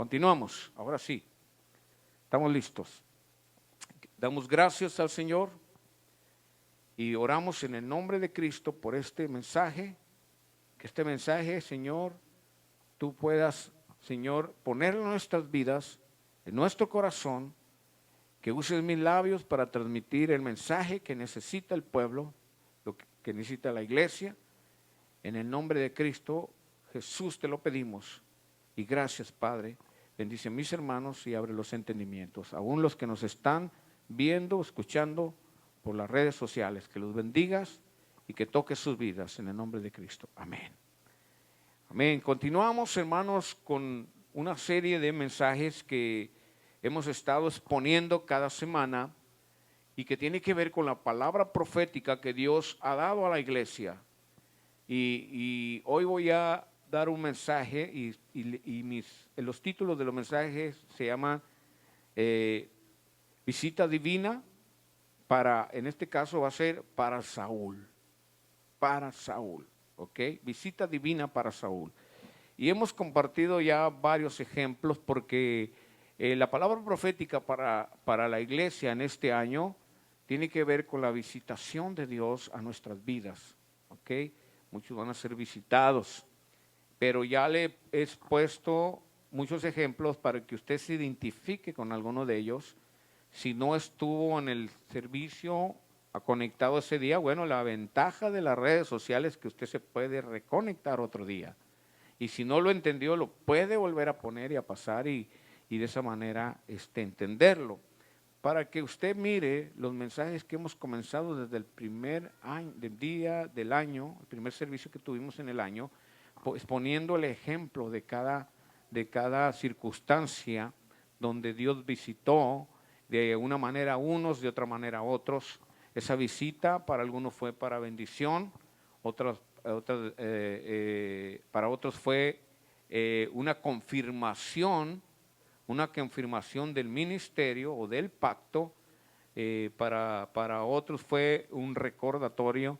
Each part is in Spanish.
Continuamos, ahora sí, estamos listos. Damos gracias al Señor y oramos en el nombre de Cristo por este mensaje, que este mensaje, Señor, tú puedas, Señor, ponerlo en nuestras vidas, en nuestro corazón, que uses mis labios para transmitir el mensaje que necesita el pueblo, lo que necesita la iglesia. En el nombre de Cristo Jesús te lo pedimos y gracias, Padre. Bendice a mis hermanos y abre los entendimientos, aún los que nos están viendo, escuchando por las redes sociales, que los bendigas y que toques sus vidas en el nombre de Cristo. Amén. Amén. Continuamos, hermanos, con una serie de mensajes que hemos estado exponiendo cada semana y que tiene que ver con la palabra profética que Dios ha dado a la iglesia. Y hoy voy a dar un mensaje y los títulos de los mensajes se llaman Visita Divina para, en este caso va a ser para Saúl, ¿ok? Visita Divina para Saúl. Y hemos compartido ya varios ejemplos porque la palabra profética para la iglesia en este año tiene que ver con la visitación de Dios a nuestras vidas, ¿ok? Muchos van a ser visitados, pero ya le he puesto muchos ejemplos para que usted se identifique con alguno de ellos. Si no estuvo en el servicio conectado ese día, bueno, la ventaja de las redes sociales es que usted se puede reconectar otro día. Y si no lo entendió, lo puede volver a poner y a pasar y de esa manera entenderlo. Para que usted mire los mensajes que hemos comenzado desde el primer día del año, el primer servicio que tuvimos en el año, pues poniendo el ejemplo de cada circunstancia donde Dios visitó de una manera a unos, de otra manera a otros. Esa visita para algunos fue para bendición, para otros fue una confirmación del ministerio o del pacto, para otros fue un recordatorio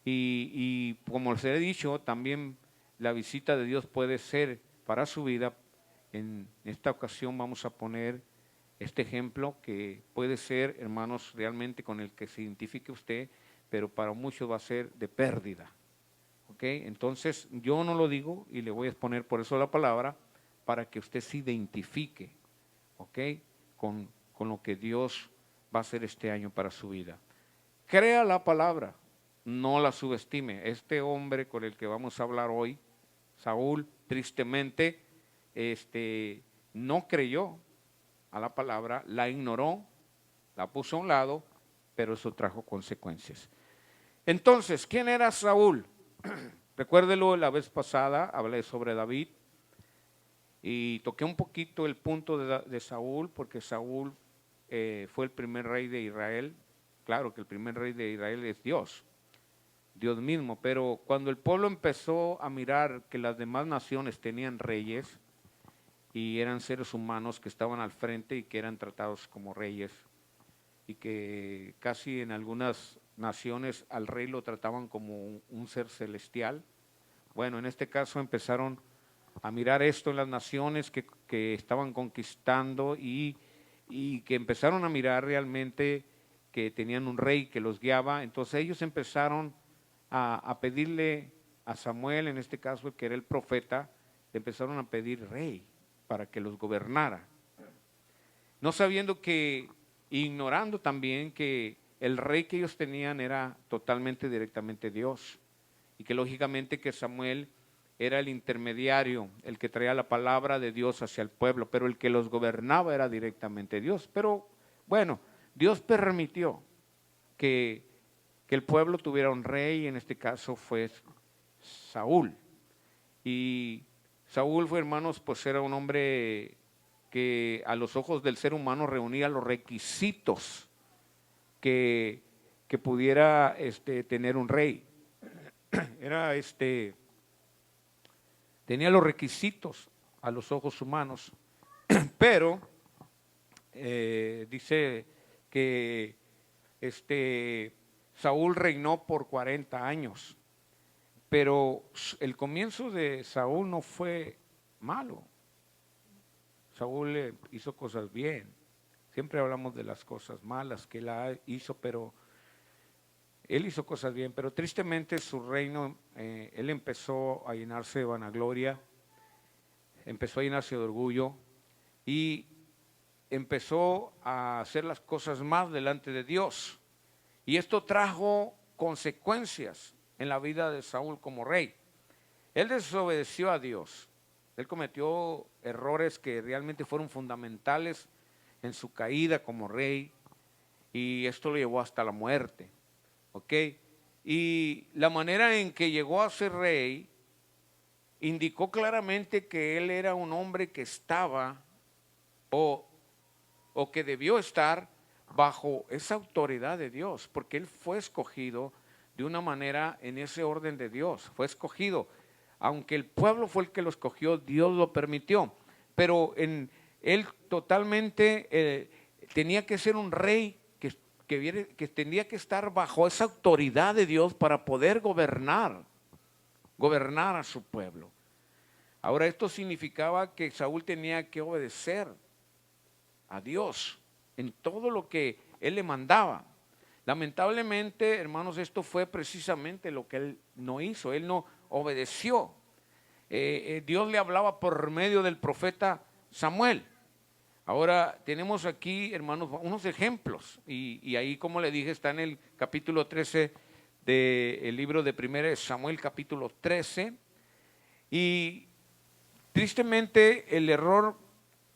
y como les he dicho, también la visita de Dios puede ser para su vida. En esta ocasión vamos a poner este ejemplo que puede ser, hermanos, realmente con el que se identifique usted, pero para muchos va a ser de pérdida. ¿Ok? Entonces yo no lo digo y le voy a exponer por eso la palabra, para que usted se identifique, ¿ok? Con lo que Dios va a hacer este año para su vida. Crea la palabra, no la subestime. Este hombre con el que vamos a hablar hoy, Saúl, tristemente, no creyó a la palabra, la ignoró, la puso a un lado, pero eso trajo consecuencias. Entonces, ¿quién era Saúl? Recuérdelo, la vez pasada hablé sobre David y toqué un poquito el punto de Saúl, porque Saúl fue el primer rey de Israel. Claro que el primer rey de Israel es Dios mismo, pero cuando el pueblo empezó a mirar que las demás naciones tenían reyes y eran seres humanos que estaban al frente y que eran tratados como reyes, y que casi en algunas naciones al rey lo trataban como un ser celestial. Bueno, en este caso empezaron a mirar esto en las naciones que estaban conquistando y que empezaron a mirar realmente que tenían un rey que los guiaba. Entonces ellos empezaron a pedirle a Samuel, en este caso que era el profeta, le empezaron a pedir rey para que los gobernara. No sabiendo que, ignorando también que el rey que ellos tenían era totalmente directamente Dios, y que lógicamente que Samuel era el intermediario, el que traía la palabra de Dios hacia el pueblo, pero el que los gobernaba era directamente Dios. Pero bueno, Dios permitió que el pueblo tuviera un rey, y en este caso fue Saúl. Y Saúl fue, hermanos, pues era un hombre que a los ojos del ser humano reunía los requisitos que pudiera tener un rey. Era tenía los requisitos a los ojos humanos, pero dice que Saúl reinó por 40 años, pero el comienzo de Saúl no fue malo. Saúl hizo cosas bien. Siempre hablamos de las cosas malas que él hizo, pero él hizo cosas bien. Pero tristemente su reino, él empezó a llenarse de vanagloria, empezó a llenarse de orgullo y empezó a hacer las cosas más delante de Dios. Y esto trajo consecuencias en la vida de Saúl como rey. Él desobedeció a Dios. Él cometió errores que realmente fueron fundamentales en su caída como rey, y esto lo llevó hasta la muerte. ¿Ok? Y la manera en que llegó a ser rey indicó claramente que él era un hombre que estaba o que debió estar bajo esa autoridad de Dios, porque él fue escogido de una manera en ese orden de Dios. Fue escogido, aunque el pueblo fue el que lo escogió, Dios lo permitió, pero él totalmente tenía que ser un rey que tenía que estar bajo esa autoridad de Dios para poder gobernar a su pueblo. Ahora, esto significaba que Saúl tenía que obedecer a Dios en todo lo que él le mandaba. Lamentablemente, hermanos, esto fue precisamente lo que él no hizo. Él no obedeció. Dios le hablaba por medio del profeta Samuel. Ahora tenemos aquí, hermanos, unos ejemplos, y ahí, como le dije, está en el capítulo 13 del libro de 1 Samuel, capítulo 13, y tristemente el error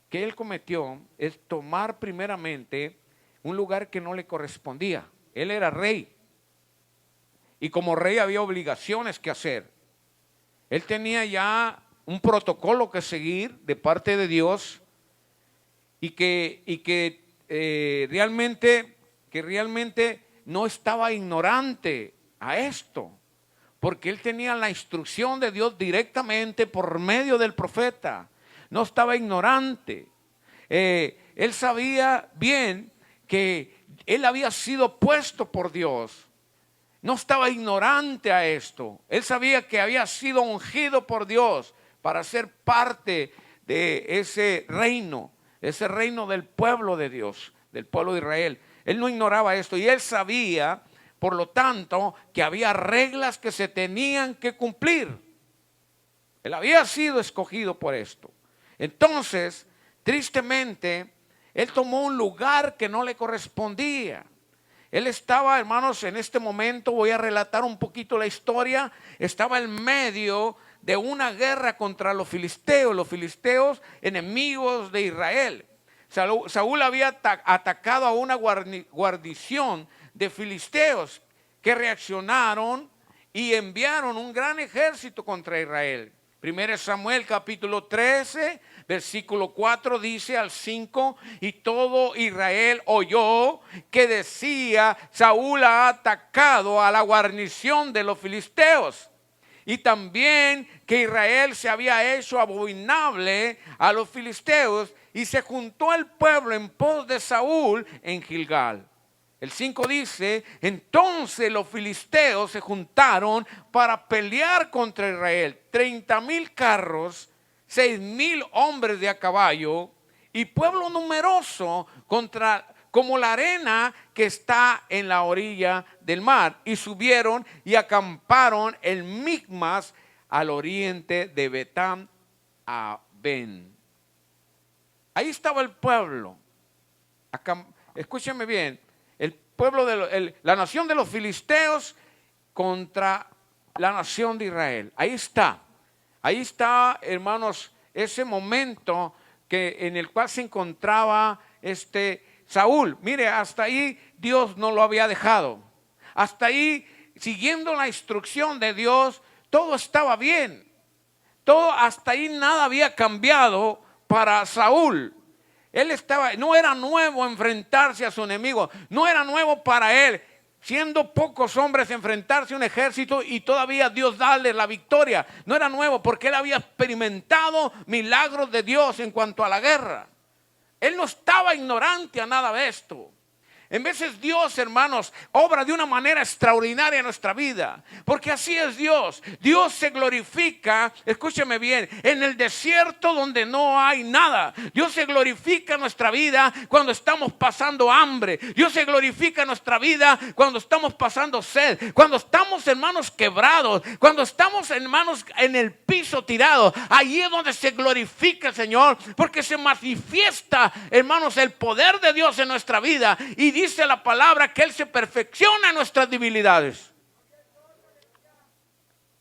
que él cometió es tomar primeramente un lugar que no le correspondía. Él era rey, y como rey había obligaciones que hacer. Él tenía ya un protocolo que seguir de parte de Dios, y que realmente no estaba ignorante a esto, porque él tenía la instrucción de Dios directamente por medio del profeta. No estaba ignorante. Él sabía bien que él había sido puesto por Dios. No estaba ignorante a esto. Él sabía que había sido ungido por Dios para ser parte de ese reino del pueblo de Dios, del pueblo de Israel. Él no ignoraba esto, y él sabía, por lo tanto, que había reglas que se tenían que cumplir. Él había sido escogido por esto. Entonces, tristemente, él tomó un lugar que no le correspondía. Él estaba, hermanos, en este momento, voy a relatar un poquito la historia, estaba en medio de una guerra contra los filisteos enemigos de Israel. Saúl había atacado a una guarnición de filisteos que reaccionaron y enviaron un gran ejército contra Israel. 1 Samuel capítulo 13, versículo 4 dice al 5: y todo Israel oyó que decía: Saúl ha atacado a la guarnición de los filisteos. Y también que Israel se había hecho abominable a los filisteos, y se juntó el pueblo en pos de Saúl en Gilgal. El 5 dice: entonces los filisteos se juntaron para pelear contra Israel, 30,000 carros, 6,000 hombres de a caballo, y pueblo numeroso como la arena que está en la orilla del mar. Y subieron y acamparon en Micmas, al oriente de Betán Aben. Ahí estaba el pueblo. Escúchenme bien. El pueblo la nación de los filisteos contra la nación de Israel. Ahí está, hermanos, ese momento en el cual se encontraba Saúl. Mire, hasta ahí Dios no lo había dejado. Hasta ahí, siguiendo la instrucción de Dios, todo estaba bien. Hasta ahí nada había cambiado para Saúl. No era nuevo enfrentarse a su enemigo, no era nuevo para él, siendo pocos hombres, enfrentarse a un ejército y todavía Dios darle la victoria. No era nuevo, porque él había experimentado milagros de Dios en cuanto a la guerra. Él no estaba ignorante a nada de esto. En veces Dios, hermanos, obra de una manera extraordinaria en nuestra vida. Porque así es Dios. Dios se glorifica, escúcheme bien, en el desierto donde no hay nada. Dios se glorifica en nuestra vida cuando estamos pasando hambre. Dios se glorifica en nuestra vida cuando estamos pasando sed. Cuando estamos, hermanos, quebrados. Cuando estamos, hermanos, en el piso tirado. Ahí es donde se glorifica el Señor. Porque se manifiesta, hermanos, el poder de Dios en nuestra vida. Y dice la palabra que Él se perfecciona en nuestras debilidades.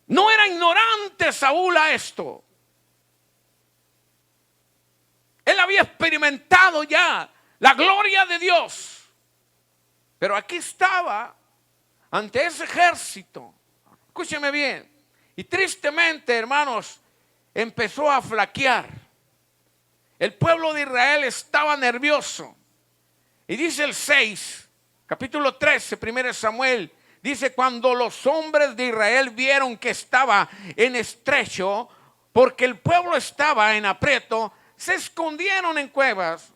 No era ignorante Saúl a esto. Él había experimentado ya la gloria de Dios. Pero aquí estaba ante ese ejército. Escúcheme bien. Y tristemente, hermanos, empezó a flaquear. El pueblo de Israel estaba nervioso. Y dice el 6, capítulo 13, 1 Samuel, dice: cuando los hombres de Israel vieron que estaba en estrecho, porque el pueblo estaba en aprieto, se escondieron en cuevas,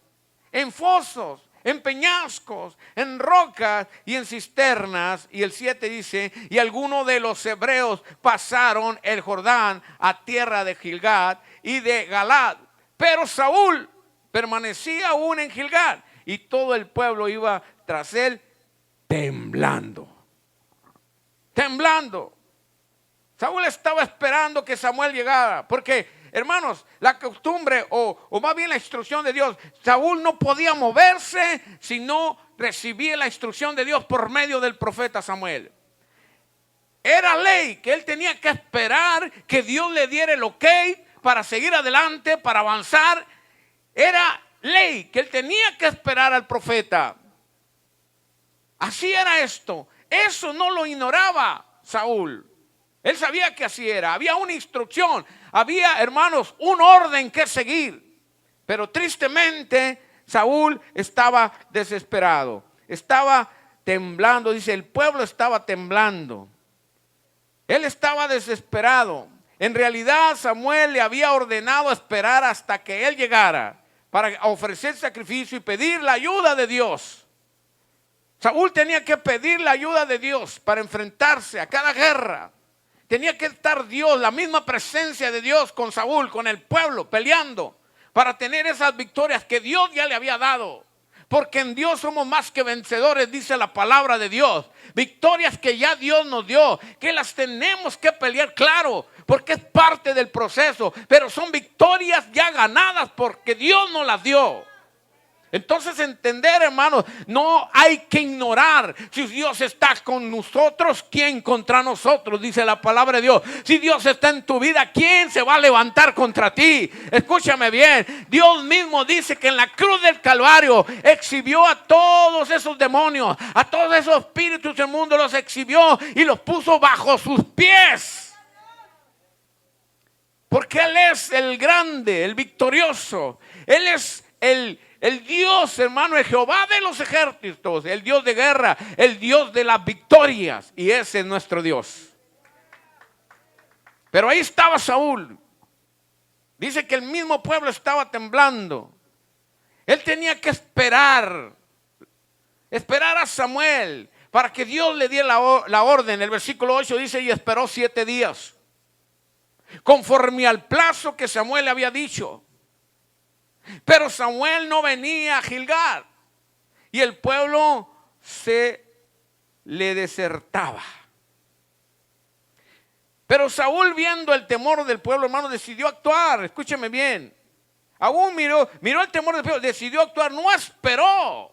en fosos, en peñascos, en rocas y en cisternas. Y el 7 dice: y algunos de los hebreos pasaron el Jordán a tierra de Gilgal y de Galad. Pero Saúl permanecía aún en Gilgal. Y todo el pueblo iba tras él temblando. Temblando. Saúl estaba esperando que Samuel llegara. Porque, hermanos, la costumbre o más bien la instrucción de Dios, Saúl no podía moverse si no recibía la instrucción de Dios por medio del profeta Samuel. Era ley que él tenía que esperar que Dios le diera el ok para seguir adelante, para avanzar. Era ley que él tenía que esperar al profeta. Así era esto. Eso no lo ignoraba Saúl. Él sabía que así era. Había una instrucción. Había, hermanos, un orden que seguir. Pero tristemente Saúl estaba desesperado. Estaba temblando. Dice, el pueblo estaba temblando. Él estaba desesperado. En realidad Samuel le había ordenado esperar hasta que él llegara para ofrecer sacrificio y pedir la ayuda de Dios. Saúl tenía que pedir la ayuda de Dios para enfrentarse a cada guerra. Tenía que estar Dios, la misma presencia de Dios con Saúl, con el pueblo, peleando para tener esas victorias que Dios ya le había dado. Porque en Dios somos más que vencedores, dice la palabra de Dios. Victorias que ya Dios nos dio, que las tenemos que pelear, claro, porque es parte del proceso. Pero son victorias ya ganadas porque Dios nos las dio. Entonces entender, hermanos, no hay que ignorar. Si Dios está con nosotros, ¿quién contra nosotros? Dice la palabra de Dios. Si Dios está en tu vida, ¿quién se va a levantar contra ti? Escúchame bien. Dios mismo dice que en la cruz del Calvario exhibió a todos esos demonios, a todos esos espíritus del mundo, los exhibió y los puso bajo sus pies. Porque Él es el grande, el victorioso. Él es el Dios, hermano, es Jehová de los ejércitos, el Dios de guerra, el Dios de las victorias. Y ese es nuestro Dios. Pero ahí estaba Saúl. Dice que el mismo pueblo estaba temblando. Él tenía que esperar a Samuel para que Dios le diera la orden. El versículo 8 dice: y esperó 7 días, conforme al plazo que Samuel le había dicho. Pero Samuel no venía a Gilgal y el pueblo se le desertaba. Pero Saúl, viendo el temor del pueblo, hermano, decidió actuar. Escúcheme bien. Aún miró el temor del pueblo, decidió actuar, no esperó.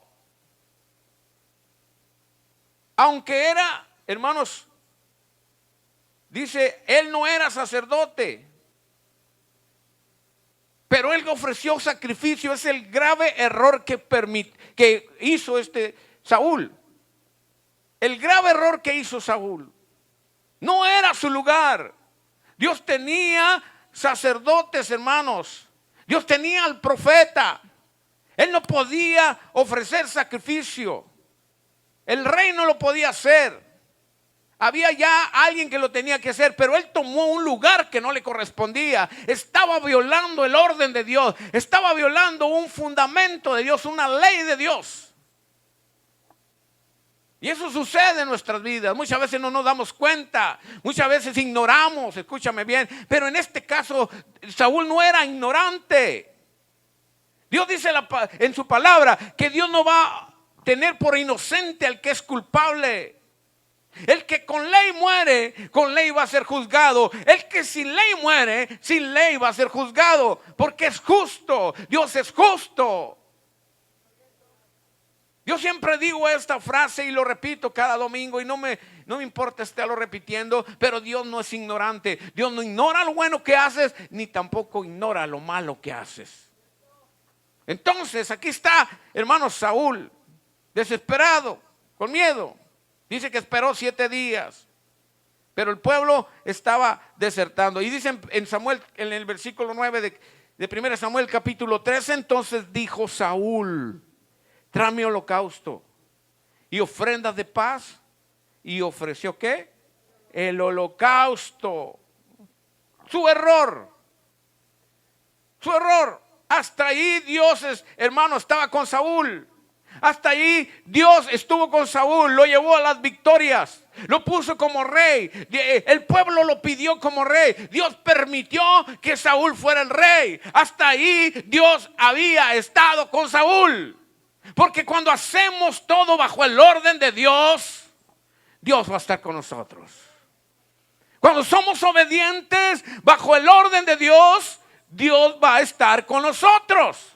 Aunque era, hermanos, dice, él no era sacerdote, pero él ofreció sacrificio. Es el grave error que hizo Saúl. El grave error que hizo Saúl. No era su lugar. Dios tenía sacerdotes, hermanos. Dios tenía al profeta. Él no podía ofrecer sacrificio. El rey no lo podía hacer. Había ya alguien que lo tenía que hacer, pero él tomó un lugar que no le correspondía. Estaba violando el orden de Dios. Estaba violando un fundamento de Dios, una ley de Dios. Y eso sucede en nuestras vidas. Muchas veces no nos damos cuenta, muchas veces ignoramos, escúchame bien. Pero en este caso, Saúl no era ignorante. Dios dice en su palabra que Dios no va a tener por inocente al que es culpable. El que con ley muere, con ley va a ser juzgado. El que sin ley muere, sin ley va a ser juzgado. Porque es justo, Dios es justo. Yo siempre digo esta frase y lo repito cada domingo y no me importa estarlo repitiendo, pero Dios no es ignorante. Dios no ignora lo bueno que haces, ni tampoco ignora lo malo que haces. Entonces aquí está, hermano, Saúl, desesperado, con miedo. Dice que esperó 7 días, pero el pueblo estaba desertando. Y dice en Samuel, en el versículo 9 de 1 Samuel capítulo 13, entonces dijo Saúl: tráeme holocausto y ofrendas de paz. Y ofreció ¿qué? El holocausto. Su error. Hasta ahí Dios, hermano, estaba con Saúl. Hasta ahí Dios estuvo con Saúl. Lo llevó a las victorias. Lo puso como rey. El pueblo lo pidió como rey. Dios permitió que Saúl fuera el rey. Hasta ahí Dios había estado con Saúl. Porque cuando hacemos todo bajo el orden de Dios, Dios va a estar con nosotros. Cuando somos obedientes bajo el orden de Dios, Dios va a estar con nosotros.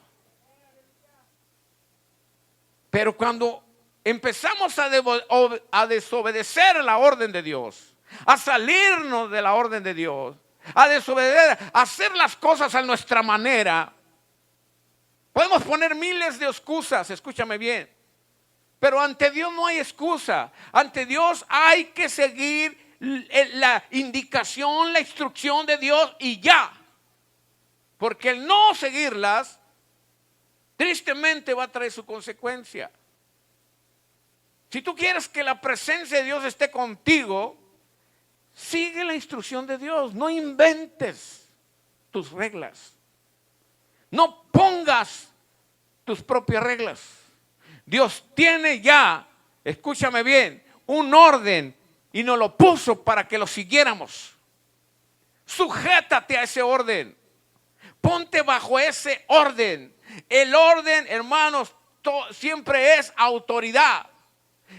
Pero cuando empezamos a desobedecer la orden de Dios, a salirnos de la orden de Dios, a desobedecer, a hacer las cosas a nuestra manera, podemos poner miles de excusas, escúchame bien. Pero ante Dios no hay excusa. Ante Dios hay que seguir la indicación, la instrucción de Dios y ya. Porque el no seguirlas, tristemente va a traer su consecuencia. Si tú quieres que la presencia de Dios esté contigo, sigue la instrucción de Dios. No inventes tus reglas. No pongas tus propias reglas. Dios tiene ya, escúchame bien, un orden y nos lo puso para que lo siguiéramos. Sujétate a ese orden. Ponte bajo ese orden. El orden, hermanos, siempre es autoridad.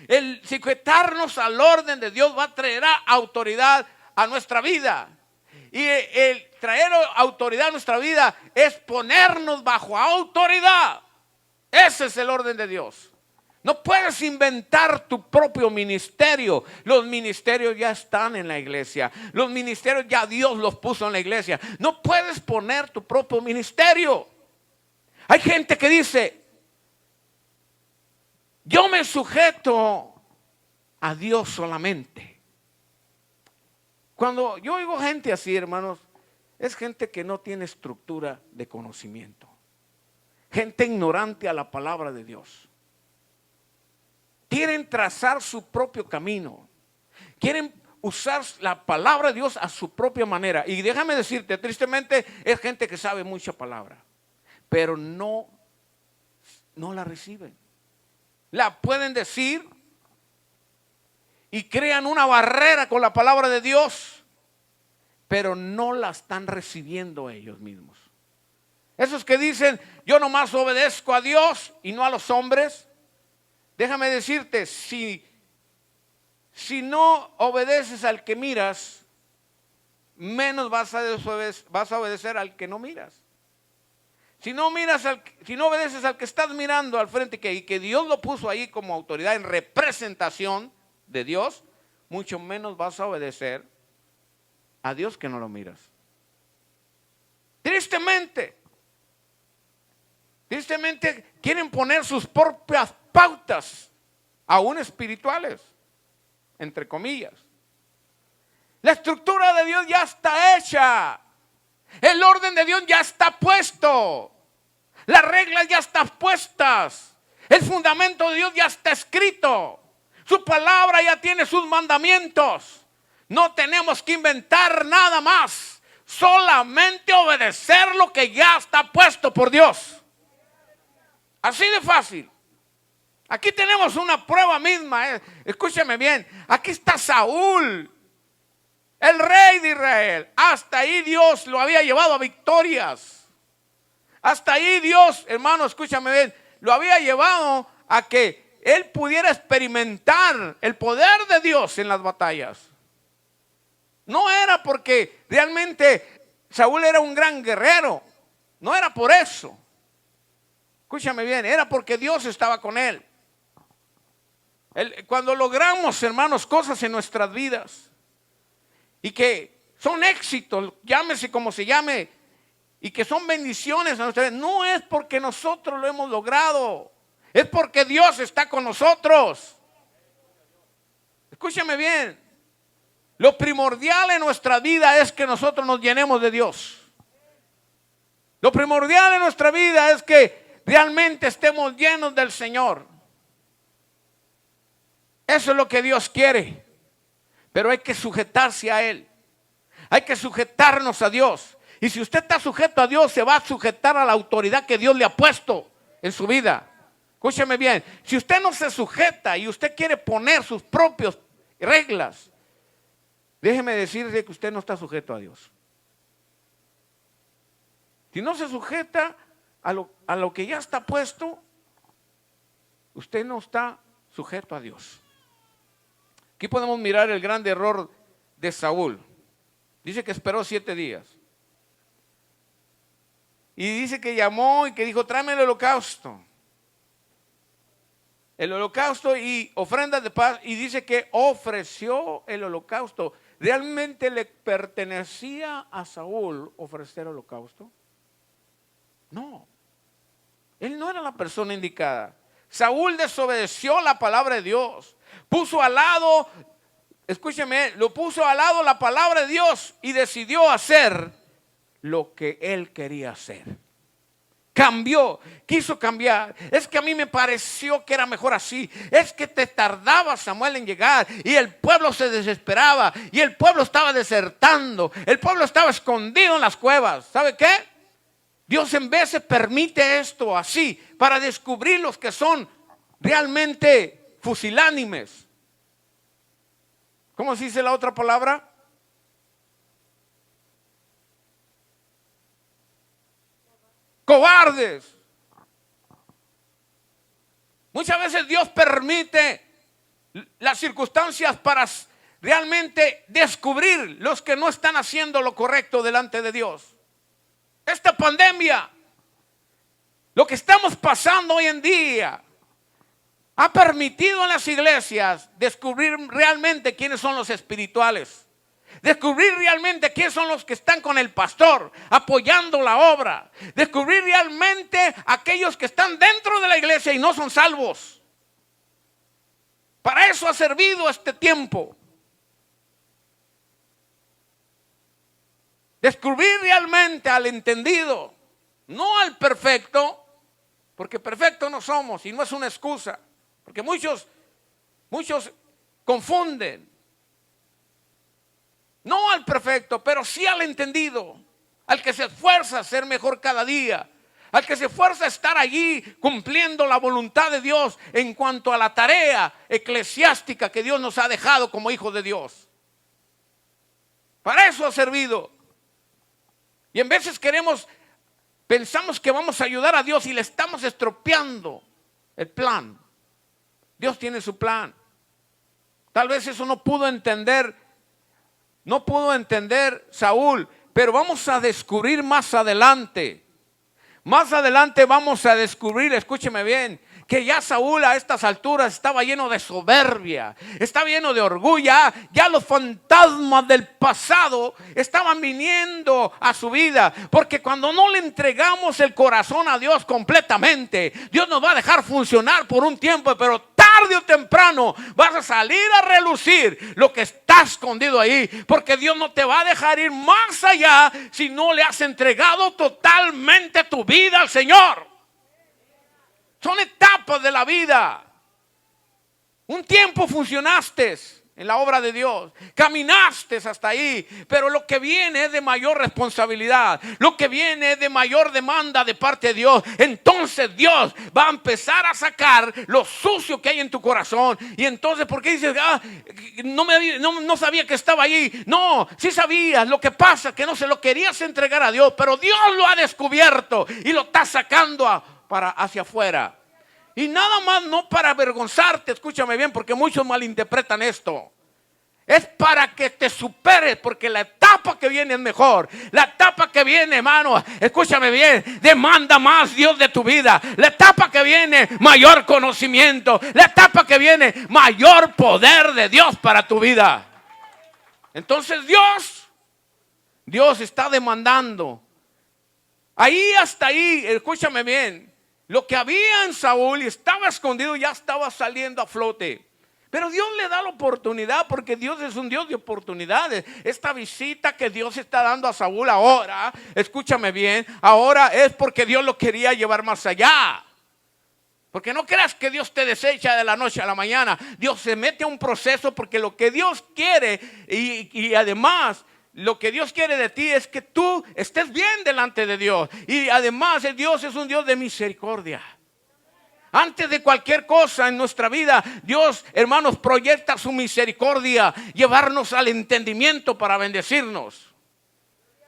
El sujetarnos al orden de Dios va a traer autoridad a nuestra vida. Y el traer autoridad a nuestra vida es ponernos bajo autoridad. Ese es el orden de Dios. No puedes inventar tu propio ministerio. Los ministerios ya están en la iglesia. Los ministerios ya Dios los puso en la iglesia. No puedes poner tu propio ministerio. Hay gente que dice: yo me sujeto a Dios solamente. Cuando yo oigo gente así, hermanos, es gente que no tiene estructura de conocimiento. Gente ignorante a la palabra de Dios. Quieren trazar su propio camino. Quieren usar la palabra de Dios a su propia manera. Y déjame decirte, tristemente es gente que sabe mucha palabra, pero no la reciben. La pueden decir y crean una barrera con la palabra de Dios, pero no la están recibiendo ellos mismos. Esos que dicen: yo nomás obedezco a Dios y no a los hombres. Déjame decirte, si no obedeces al que miras, menos vas a obedecer al que no miras. Si no obedeces al que estás mirando al frente y que Dios lo puso ahí como autoridad en representación de Dios, mucho menos vas a obedecer a Dios que no lo miras. Tristemente quieren poner sus propias pautas, aún espirituales, entre comillas. La estructura de Dios ya está hecha. El orden de Dios ya está puesto. Las reglas ya están puestas. El fundamento de Dios ya está escrito. Su palabra ya tiene sus mandamientos. No tenemos que inventar nada más. Solamente obedecer lo que ya está puesto por Dios. Así de fácil. Aquí tenemos una prueba misma. Escúchame bien. Aquí está Saúl, el rey de Israel. Hasta ahí Dios lo había llevado a victorias. Hasta ahí Dios, hermano, escúchame bien, lo había llevado a que él pudiera experimentar el poder de Dios en las batallas. No era porque realmente Saúl era un gran guerrero. No era por eso. Escúchame bien, era porque Dios estaba con él. Cuando logramos, hermanos, cosas en nuestras vidas y que son éxitos, llámese como se llame, y que son bendiciones a nuestra vida, no es porque nosotros lo hemos logrado, es porque Dios está con nosotros. Escúchame bien, lo primordial en nuestra vida es que nosotros nos llenemos de Dios. Lo primordial en nuestra vida es que realmente estemos llenos del Señor. Eso es lo que Dios quiere. Pero hay que sujetarse a Él. Hay que sujetarnos a Dios. Y si usted está sujeto a Dios, se va a sujetar a la autoridad que Dios le ha puesto en su vida. Escúcheme bien. Si usted no se sujeta y usted quiere poner sus propias reglas, déjeme decirle que usted no está sujeto a Dios. Si no se sujeta a lo que ya está puesto, usted no está sujeto a Dios. Aquí podemos mirar el gran error de Saúl. Dice que esperó 7 días. Y dice que llamó y que dijo, tráeme el holocausto. El holocausto y ofrendas de paz. Y dice que ofreció el holocausto. ¿Realmente le pertenecía a Saúl ofrecer holocausto? No. Él no era la persona indicada. Saúl desobedeció la palabra de Dios. Puso al lado, escúcheme, lo puso al lado la palabra de Dios y decidió hacer lo que él quería hacer. Cambió, quiso cambiar. Es que a mí me pareció que era mejor así. Es que te tardaba Samuel en llegar y el pueblo se desesperaba y el pueblo estaba desertando. El pueblo estaba escondido en las cuevas. ¿Sabe qué? Dios en veces permite esto así para descubrir los que son realmente fusilánimes. ¿Cómo se dice la otra palabra? Cobardes. Muchas veces Dios permite las circunstancias para realmente descubrir los que no están haciendo lo correcto delante de Dios. Esta pandemia, lo que estamos pasando hoy en día, ha permitido en las iglesias descubrir realmente quiénes son los espirituales. Descubrir realmente quiénes son los que están con el pastor, apoyando la obra. Descubrir realmente aquellos que están dentro de la iglesia y no son salvos. Para eso ha servido este tiempo. Descubrir realmente al entendido, no al perfecto, porque perfecto no somos y no es una excusa. Porque muchos confunden. No al perfecto, pero sí al entendido. Al que se esfuerza a ser mejor cada día. Al que se esfuerza a estar allí cumpliendo la voluntad de Dios en cuanto a la tarea eclesiástica que Dios nos ha dejado como hijos de Dios. Para eso ha servido. Y en veces pensamos que vamos a ayudar a Dios y le estamos estropeando el plan. Dios tiene su plan. Tal vez eso no pudo entender Saúl, pero vamos a descubrir más adelante. Más adelante vamos a descubrir, escúcheme bien, que ya Saúl a estas alturas estaba lleno de soberbia, estaba lleno de orgullo, ya los fantasmas del pasado estaban viniendo a su vida, porque cuando no le entregamos el corazón a Dios completamente, Dios nos va a dejar funcionar por un tiempo, pero tarde o temprano vas a salir a relucir lo que está escondido ahí, porque Dios no te va a dejar ir más allá si no le has entregado totalmente tu vida al Señor. Son etapas de la vida. Un tiempo funcionaste en la obra de Dios, caminaste hasta ahí, pero lo que viene es de mayor responsabilidad, lo que viene es de mayor demanda de parte de Dios. Entonces Dios va a empezar a sacar lo sucio que hay en tu corazón. Y entonces, ¿por qué dices, no sabía que estaba ahí? No, sí sabías. Lo que pasa es que no se lo querías entregar a Dios, pero Dios lo ha descubierto y lo está sacando hacia afuera. Y nada más no para avergonzarte, escúchame bien, porque muchos malinterpretan esto. Es para que te superes, porque la etapa que viene es mejor. La etapa que viene, hermano, escúchame bien, demanda más Dios de tu vida. La etapa que viene, mayor conocimiento. La etapa que viene, mayor poder de Dios para tu vida. Entonces Dios está demandando. Ahí hasta ahí, escúchame bien. Lo que había en Saúl y estaba escondido ya estaba saliendo a flote. Pero Dios le da la oportunidad, porque Dios es un Dios de oportunidades. Esta visita que Dios está dando a Saúl ahora, escúchame bien, ahora es porque Dios lo quería llevar más allá. Porque no creas que Dios te desecha de la noche a la mañana. Dios se mete a un proceso, porque lo que Dios quiere y además lo que Dios quiere de ti es que tú estés bien delante de Dios. Y además Dios es un Dios de misericordia. Antes de cualquier cosa en nuestra vida, Dios, hermanos, proyecta su misericordia, llevarnos al entendimiento para bendecirnos.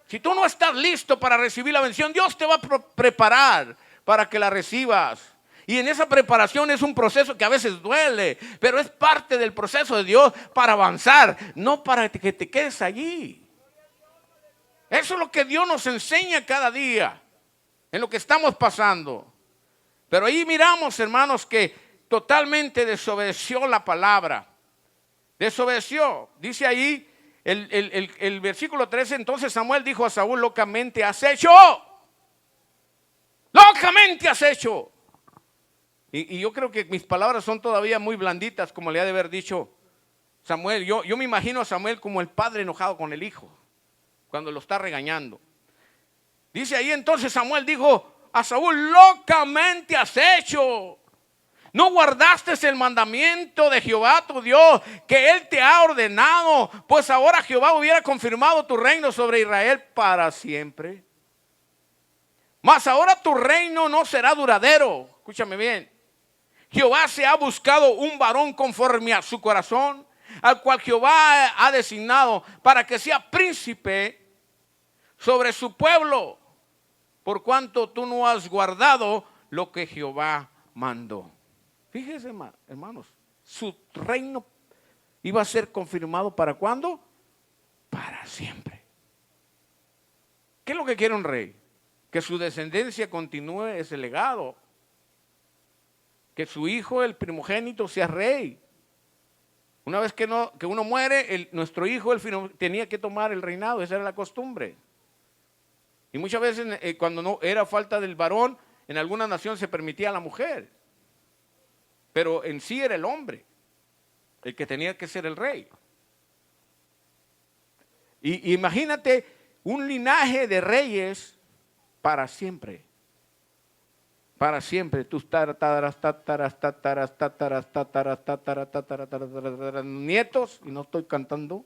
Si tú no estás listo para recibir la bendición, Dios te va a preparar para que la recibas. Y en esa preparación es un proceso que a veces duele, pero es parte del proceso de Dios para avanzar, no para que te quedes allí. Eso es lo que Dios nos enseña cada día, en lo que estamos pasando. Pero ahí miramos, hermanos, que totalmente desobedeció la palabra. Desobedeció. Dice ahí el versículo 13, entonces Samuel dijo a Saúl, locamente has hecho. Locamente has hecho. Y yo creo que mis palabras son todavía muy blanditas, como le ha de haber dicho Samuel. Yo me imagino a Samuel como el padre enojado con el hijo, cuando lo está regañando. Dice ahí, entonces Samuel dijo a Saúl, locamente has hecho. No guardaste el mandamiento de Jehová tu Dios, que Él te ha ordenado, pues ahora Jehová hubiera confirmado tu reino sobre Israel para siempre. Mas ahora tu reino no será duradero. Escúchame bien. Jehová se ha buscado un varón conforme a su corazón, al cual Jehová ha designado para que sea príncipe sobre su pueblo, por cuanto tú no has guardado lo que Jehová mandó. Fíjese, hermanos, su reino iba a ser confirmado ¿para cuándo? Para siempre. ¿Qué es lo que quiere un rey? Que su descendencia continúe ese legado, que su hijo, el primogénito, sea rey. Una vez que uno muere, nuestro hijo tenía que tomar el reinado, esa era la costumbre. Y muchas veces cuando no era falta del varón, en alguna nación se permitía a la mujer. Pero en sí era el hombre el que tenía que ser el rey. Y imagínate un linaje de reyes para siempre. Para siempre. Tus nietos, y no estoy cantando.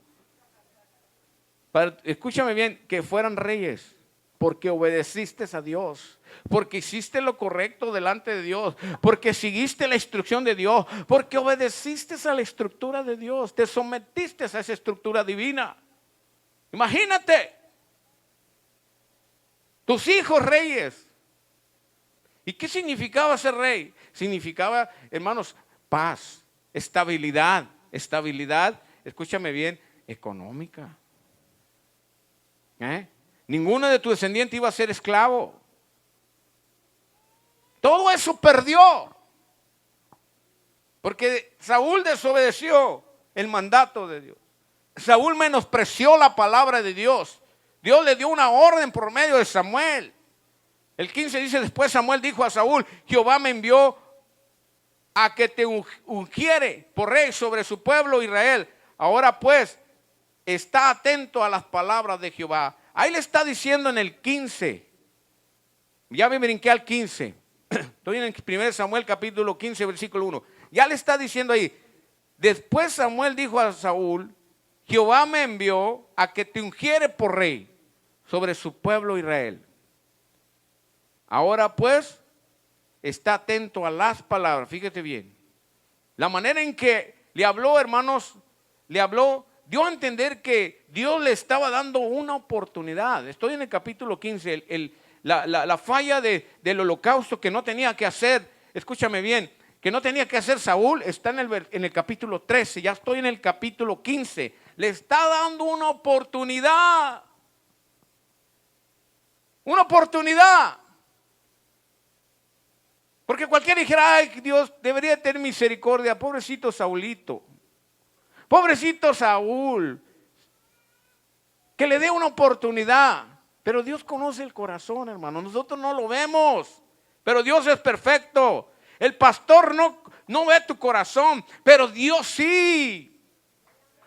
Escúchame bien, que fueran reyes. Porque obedeciste a Dios, porque hiciste lo correcto delante de Dios, porque seguiste la instrucción de Dios, porque obedeciste a la estructura de Dios, te sometiste a esa estructura divina. Imagínate, tus hijos reyes. ¿Y qué significaba ser rey? Significaba, hermanos, paz, estabilidad, escúchame bien, económica. Ninguno de tus descendientes iba a ser esclavo. Todo eso perdió. Porque Saúl desobedeció el mandato de Dios. Saúl menospreció la palabra de Dios. Dios le dio una orden por medio de Samuel. El 15 dice, después Samuel dijo a Saúl, Jehová me envió a que te ungiere por rey sobre su pueblo Israel. Ahora pues, está atento a las palabras de Jehová. Ahí le está diciendo en el 15. Ya me brinqué al 15. Estoy en el 1 Samuel capítulo 15 versículo 1. Ya le está diciendo ahí. Después Samuel dijo a Saúl: Jehová me envió a que te ungiere por rey sobre su pueblo Israel. Ahora pues, está atento a las palabras. Fíjate bien. La manera en que le habló, hermanos, dio a entender que Dios le estaba dando una oportunidad. Estoy en el capítulo 15, la falla del holocausto que no tenía que hacer, escúchame bien, que no tenía que hacer Saúl, está en el capítulo 13, ya estoy en el capítulo 15. Le está dando una oportunidad. Una oportunidad. Porque cualquiera dijera: ay, Dios debería tener misericordia, pobrecito Saulito, pobrecito Saúl, que le dé una oportunidad. Pero Dios conoce el corazón, hermano. Nosotros no lo vemos, pero Dios es perfecto. El pastor no ve tu corazón, pero Dios sí.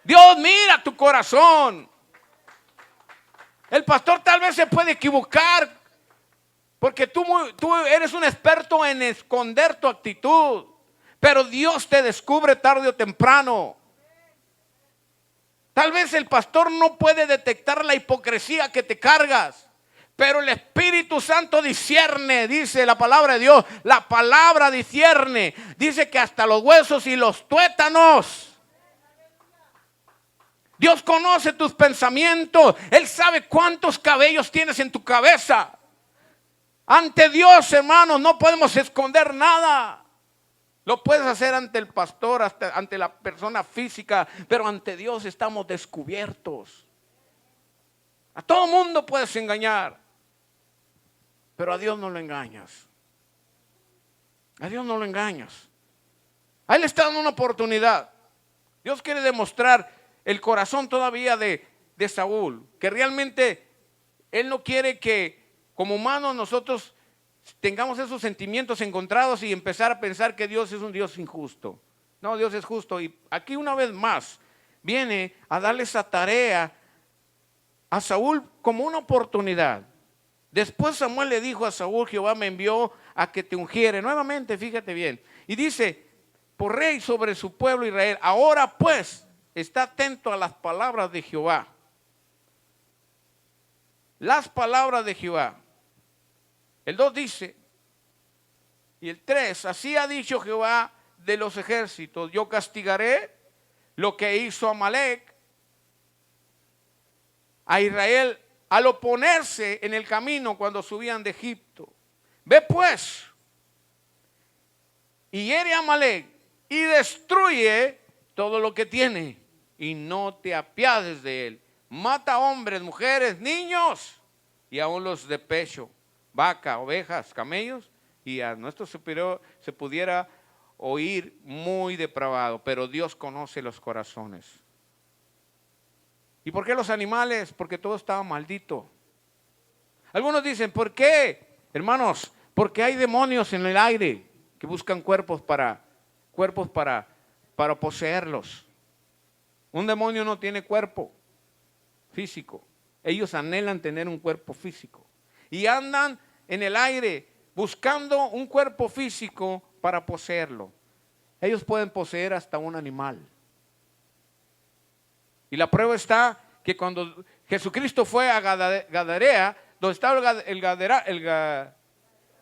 Dios mira tu corazón. El pastor tal vez se puede equivocar, porque tú eres un experto en esconder tu actitud, pero Dios te descubre tarde o temprano. Tal vez el pastor no puede detectar la hipocresía que te cargas, pero el Espíritu Santo discierne, dice la palabra de Dios. La palabra discierne, dice que hasta los huesos y los tuétanos. Dios conoce tus pensamientos. Él sabe cuántos cabellos tienes en tu cabeza. Ante Dios, hermanos, no podemos esconder nada. Lo puedes hacer ante el pastor, ante la persona física, pero ante Dios estamos descubiertos. A todo mundo puedes engañar, pero a Dios no lo engañas. A Dios no lo engañas. A Él le está dando una oportunidad. Dios quiere demostrar el corazón todavía de Saúl, que realmente Él no quiere que como humanos nosotros tengamos esos sentimientos encontrados y empezar a pensar que Dios es un Dios injusto. No, Dios es justo. Y aquí una vez más viene a darle esa tarea a Saúl como una oportunidad. Después Samuel le dijo a Saúl: Jehová me envió a que te ungiere. Nuevamente, fíjate bien. Y dice: por rey sobre su pueblo Israel. Ahora pues, está atento a las palabras de Jehová. Las palabras de Jehová. El 2 dice, y el 3: así ha dicho Jehová de los ejércitos: yo castigaré lo que hizo Amalec a Israel al oponerse en el camino cuando subían de Egipto. Ve pues, y hiere a Amalec y destruye todo lo que tiene, y no te apiades de él. Mata hombres, mujeres, niños, y aún los de pecho, vaca, ovejas, camellos, y a nuestro superior se pudiera oír muy depravado, pero Dios conoce los corazones. ¿Y por qué los animales? Porque todo estaba maldito. Algunos dicen: ¿por qué? Hermanos, porque hay demonios en el aire que buscan cuerpos para poseerlos. Un demonio no tiene cuerpo físico. Ellos anhelan tener un cuerpo físico y andan en el aire buscando un cuerpo físico para poseerlo. Ellos pueden poseer hasta un animal. Y la prueba está que cuando Jesucristo fue a Gadarea, donde estaba el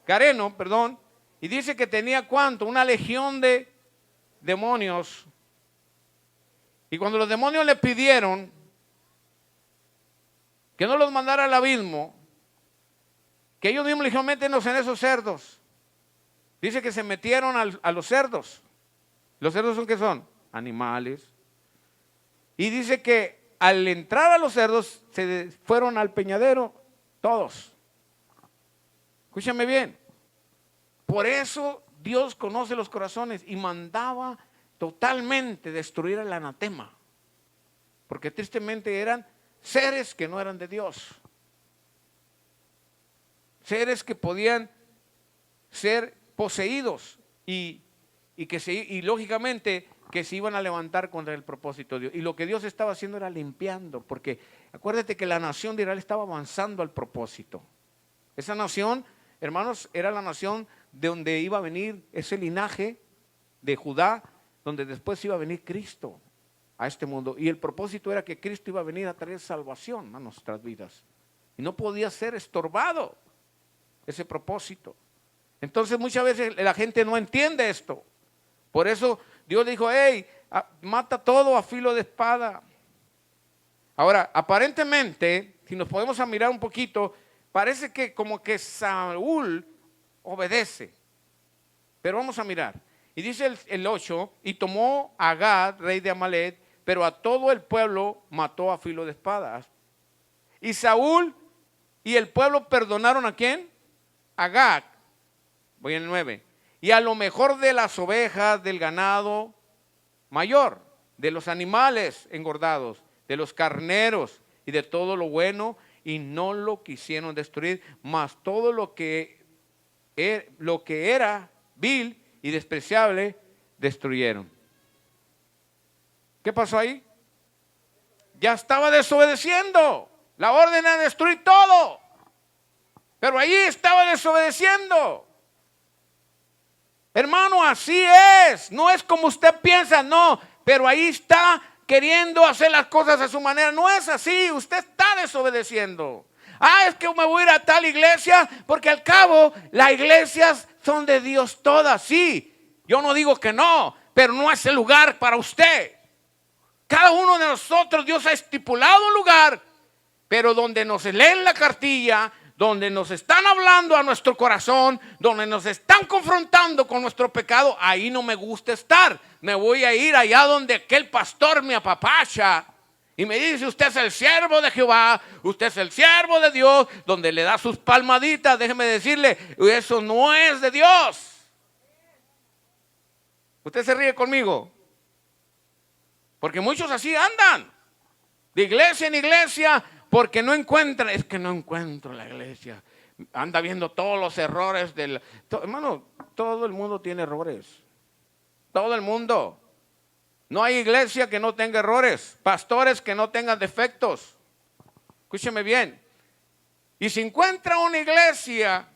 Gareno, y dice que tenía ¿cuánto? Una legión de demonios. Y cuando los demonios le pidieron que no los mandara al abismo, que ellos mismos le dijeron: métenos en esos cerdos. Dice que se metieron a los cerdos. ¿Los cerdos son qué son? Animales. Y dice que al entrar a los cerdos se fueron al peñadero todos. Escúchame bien. Por eso Dios conoce los corazones y mandaba totalmente destruir al anatema, porque tristemente eran seres que no eran de Dios, seres que podían ser poseídos y lógicamente que se iban a levantar contra el propósito de Dios. Y lo que Dios estaba haciendo era limpiando, porque acuérdate que la nación de Israel estaba avanzando al propósito. Esa nación, hermanos, era la nación de donde iba a venir ese linaje de Judá, donde después iba a venir Cristo a este mundo. Y el propósito era que Cristo iba a venir a traer salvación a nuestras vidas. Y no podía ser estorbado ese propósito. Entonces muchas veces la gente no entiende esto. Por eso Dios dijo, hey, mata todo a filo de espada. Ahora, aparentemente, si nos podemos mirar un poquito, parece que como que Saúl obedece. Pero vamos a mirar. Y dice el 8, y tomó a Agag, rey de Amalek, pero a todo el pueblo mató a filo de espada. Y Saúl y el pueblo perdonaron ¿a quién? A Agag. Voy en el 9. Y a lo mejor de las ovejas, del ganado mayor, de los animales engordados, de los carneros y de todo lo bueno, y no lo quisieron destruir, mas todo lo que era vil y despreciable destruyeron. ¿Qué pasó ahí? Ya estaba desobedeciendo. La orden era destruir todo, pero ahí estaba desobedeciendo. Hermano, así es. No es como usted piensa, no, pero ahí está queriendo hacer las cosas a su manera. No es así, usted está desobedeciendo. Es que me voy a ir a tal iglesia, porque al cabo las iglesias son de Dios todas. Sí, yo no digo que no, pero no es el lugar para usted. Cada uno de nosotros, Dios ha estipulado un lugar, pero donde nos leen la cartilla, donde nos están hablando a nuestro corazón, donde nos están confrontando con nuestro pecado, ahí no me gusta estar. Me voy a ir allá donde aquel pastor me apapacha y me dice, usted es el siervo de Jehová, usted es el siervo de Dios, donde le da sus palmaditas. Déjeme decirle, eso no es de Dios. Usted se ríe conmigo, porque muchos así andan, de iglesia en iglesia, porque no encuentra, es que no encuentro la iglesia. Anda viendo todos los errores hermano, todo el mundo tiene errores. Todo el mundo. No hay iglesia que no tenga errores, pastores que no tengan defectos. Escúcheme bien. Y si encuentra una iglesia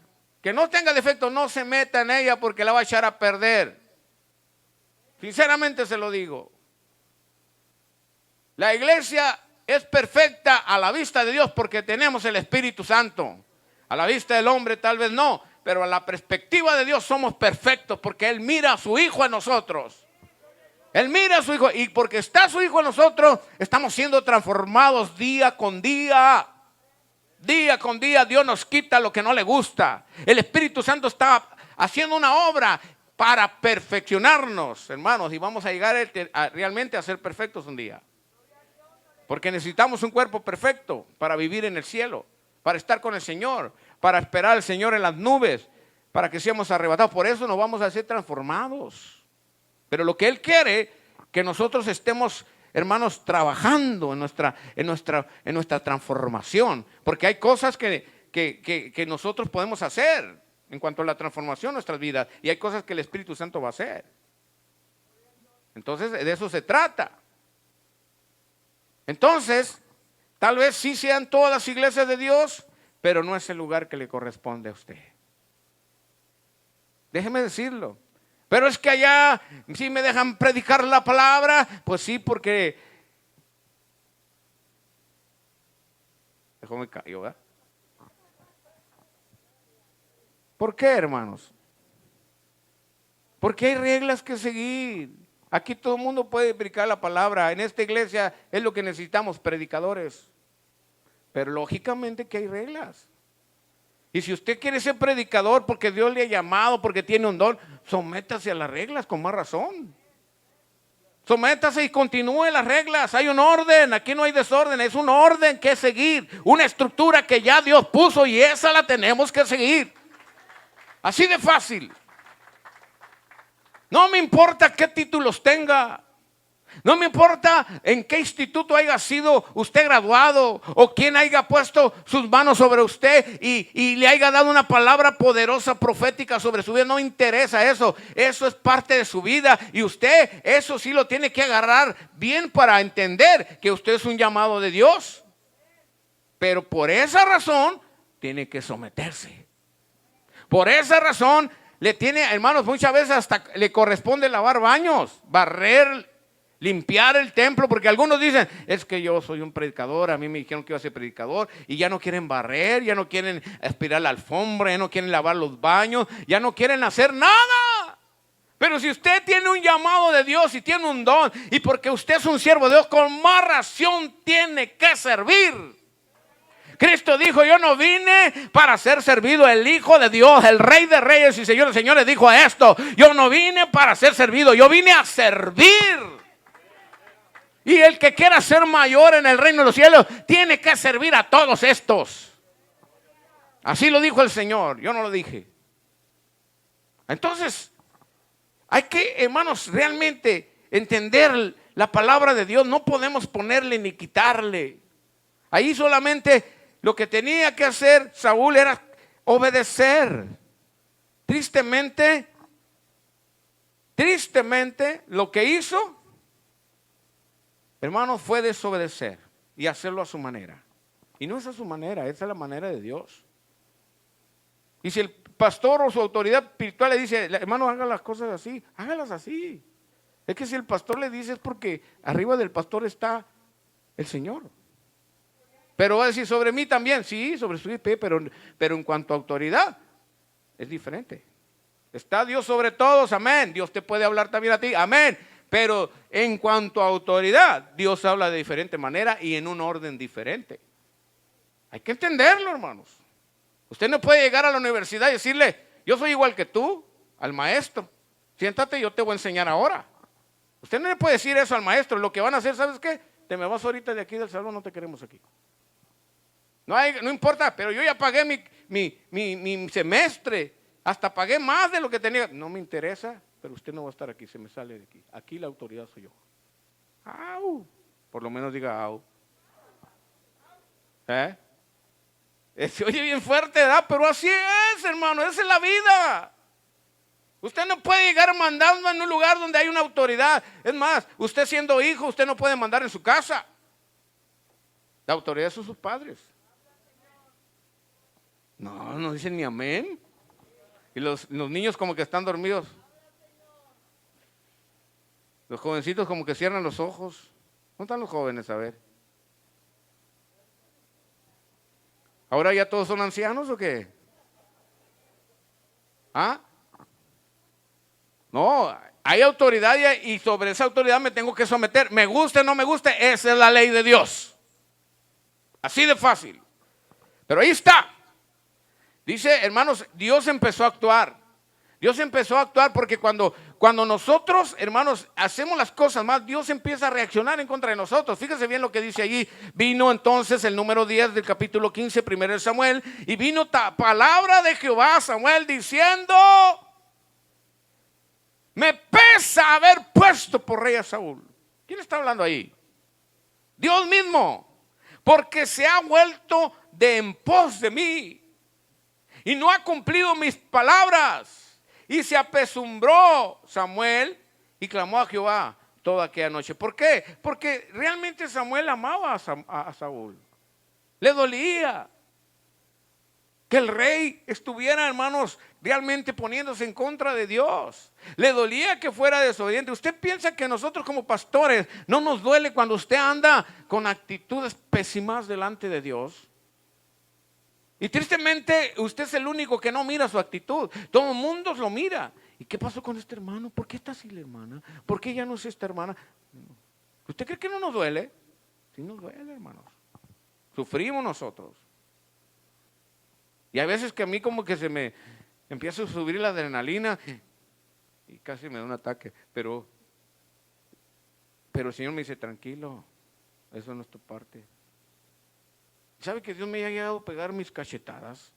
que no tenga defectos, no se meta en ella, porque la va a echar a perder. Sinceramente se lo digo. La iglesia es perfecta a la vista de Dios porque tenemos el Espíritu Santo. A la vista del hombre tal vez no, pero a la perspectiva de Dios somos perfectos, porque Él mira a su Hijo en nosotros. Él mira a su Hijo, y porque está su Hijo en nosotros, estamos siendo transformados día con día. Día con día Dios nos quita lo que no le gusta. El Espíritu Santo está haciendo una obra para perfeccionarnos, hermanos, y vamos a llegar realmente a ser perfectos un día. Porque necesitamos un cuerpo perfecto para vivir en el cielo, para estar con el Señor, para esperar al Señor en las nubes, para que seamos arrebatados. Por eso nos vamos a ser transformados. Pero lo que Él quiere, que nosotros estemos, hermanos, trabajando en nuestra transformación. Porque hay cosas que nosotros podemos hacer en cuanto a la transformación de nuestras vidas, y hay cosas que el Espíritu Santo va a hacer. Entonces, de eso se trata. Entonces, tal vez sí sean todas las iglesias de Dios, pero no es el lugar que le corresponde a usted. Déjeme decirlo. Pero es que allá sí me dejan predicar la palabra. Pues sí, porque... me cayó, ¿verdad? ¿Por qué, hermanos? Porque hay reglas que seguir. Aquí todo el mundo puede predicar la palabra. En esta iglesia es lo que necesitamos, predicadores. Pero lógicamente que hay reglas. Y si usted quiere ser predicador porque Dios le ha llamado, porque tiene un don, sométase a las reglas con más razón. Sométase y continúe las reglas. Hay un orden, aquí no hay desorden, es un orden que seguir. Una estructura que ya Dios puso y esa la tenemos que seguir. Así de fácil. No me importa qué títulos tenga. No me importa en qué instituto haya sido usted graduado o quién haya puesto sus manos sobre usted y le haya dado una palabra poderosa, profética sobre su vida. No interesa eso. Eso es parte de su vida y usted eso sí lo tiene que agarrar bien para entender que usted es un llamado de Dios. Pero por esa razón tiene que someterse. Por esa razón le tiene, hermanos, muchas veces hasta le corresponde lavar baños, barrer, limpiar el templo, porque algunos dicen, es que yo soy un predicador, a mí me dijeron que iba a ser predicador, y ya no quieren barrer, ya no quieren aspirar la alfombra, ya no quieren lavar los baños, ya no quieren hacer nada. Pero si usted tiene un llamado de Dios y tiene un don, y porque usted es un siervo de Dios, con más razón tiene que servir. Cristo dijo, yo no vine para ser servido. El Hijo de Dios, el Rey de Reyes y Señor de Señores dijo esto: yo no vine para ser servido, yo vine a servir. Y el que quiera ser mayor en el reino de los cielos tiene que servir a todos estos. Así lo dijo el Señor, yo no lo dije. Entonces hay que, hermanos, realmente entender la palabra de Dios. No podemos ponerle ni quitarle. Ahí solamente lo que tenía que hacer Saúl era obedecer. Tristemente, lo que hizo, hermanos, fue desobedecer y hacerlo a su manera. Y no es a su manera, esa es la manera de Dios. Y si el pastor o su autoridad espiritual le dice, hermano, haga las cosas así, hágalas así. Es que si el pastor le dice, es porque arriba del pastor está el Señor. Pero va a decir, sobre mí también, sí, sobre su IP, pero en cuanto a autoridad, es diferente. Está Dios sobre todos, amén. Dios te puede hablar también a ti, amén. Pero en cuanto a autoridad, Dios habla de diferente manera y en un orden diferente. Hay que entenderlo, hermanos. Usted no puede llegar a la universidad y decirle, yo soy igual que tú, al maestro. Siéntate, yo te voy a enseñar ahora. Usted no le puede decir eso al maestro. Lo que van a hacer, ¿sabes qué? Te me vas ahorita de aquí del salón, no te queremos aquí. No importa, pero yo ya pagué mi semestre. Hasta pagué más de lo que tenía. No me interesa, pero usted no va a estar aquí, se me sale de aquí. Aquí la autoridad soy yo. ¡Au! Por lo menos diga ¡au! Se oye bien fuerte, ¿verdad? Pero así es, hermano, esa es la vida. Usted no puede llegar mandando en un lugar donde hay una autoridad. Es más, usted siendo hijo, usted no puede mandar en su casa. La autoridad son sus padres. No dicen ni amén. Y los niños como que están dormidos. Los jovencitos como que cierran los ojos. ¿Dónde están los jóvenes? A ver. ¿Ahora ya todos son ancianos o qué? ¿Ah? No, hay autoridad y sobre esa autoridad me tengo que someter. Me guste o no me guste, esa es la ley de Dios. Así de fácil. Pero ahí está. Dice, hermanos, Dios empezó a actuar. Dios empezó a actuar porque cuando nosotros, hermanos, hacemos las cosas mal, Dios empieza a reaccionar en contra de nosotros. Fíjese bien lo que dice allí. Vino entonces el número 10 del capítulo 15, primero de Samuel, y vino palabra de Jehová a Samuel diciendo, me pesa haber puesto por rey a Saúl. ¿Quién está hablando ahí? Dios mismo, porque se ha vuelto de en pos de mí y no ha cumplido mis palabras. Y se apesumbró Samuel y clamó a Jehová toda aquella noche. ¿Por qué? Porque realmente Samuel amaba a Saúl. Le dolía que el rey estuviera, hermanos, realmente poniéndose en contra de Dios. Le dolía que fuera desobediente. ¿Usted piensa que nosotros como pastores no nos duele cuando usted anda con actitudes pésimas delante de Dios? Y tristemente usted es el único que no mira su actitud. Todo el mundo lo mira. ¿Y qué pasó con este hermano? ¿Por qué está así la hermana? ¿Por qué ya no es esta hermana? ¿Usted cree que no nos duele? Sí nos duele, hermanos. Sufrimos nosotros. Y hay veces que a mí como que se me empieza a subir la adrenalina y casi me da un ataque. Pero el Señor me dice, tranquilo, eso no es tu parte. ¿Sabe que Dios me ha llegado a pegar mis cachetadas?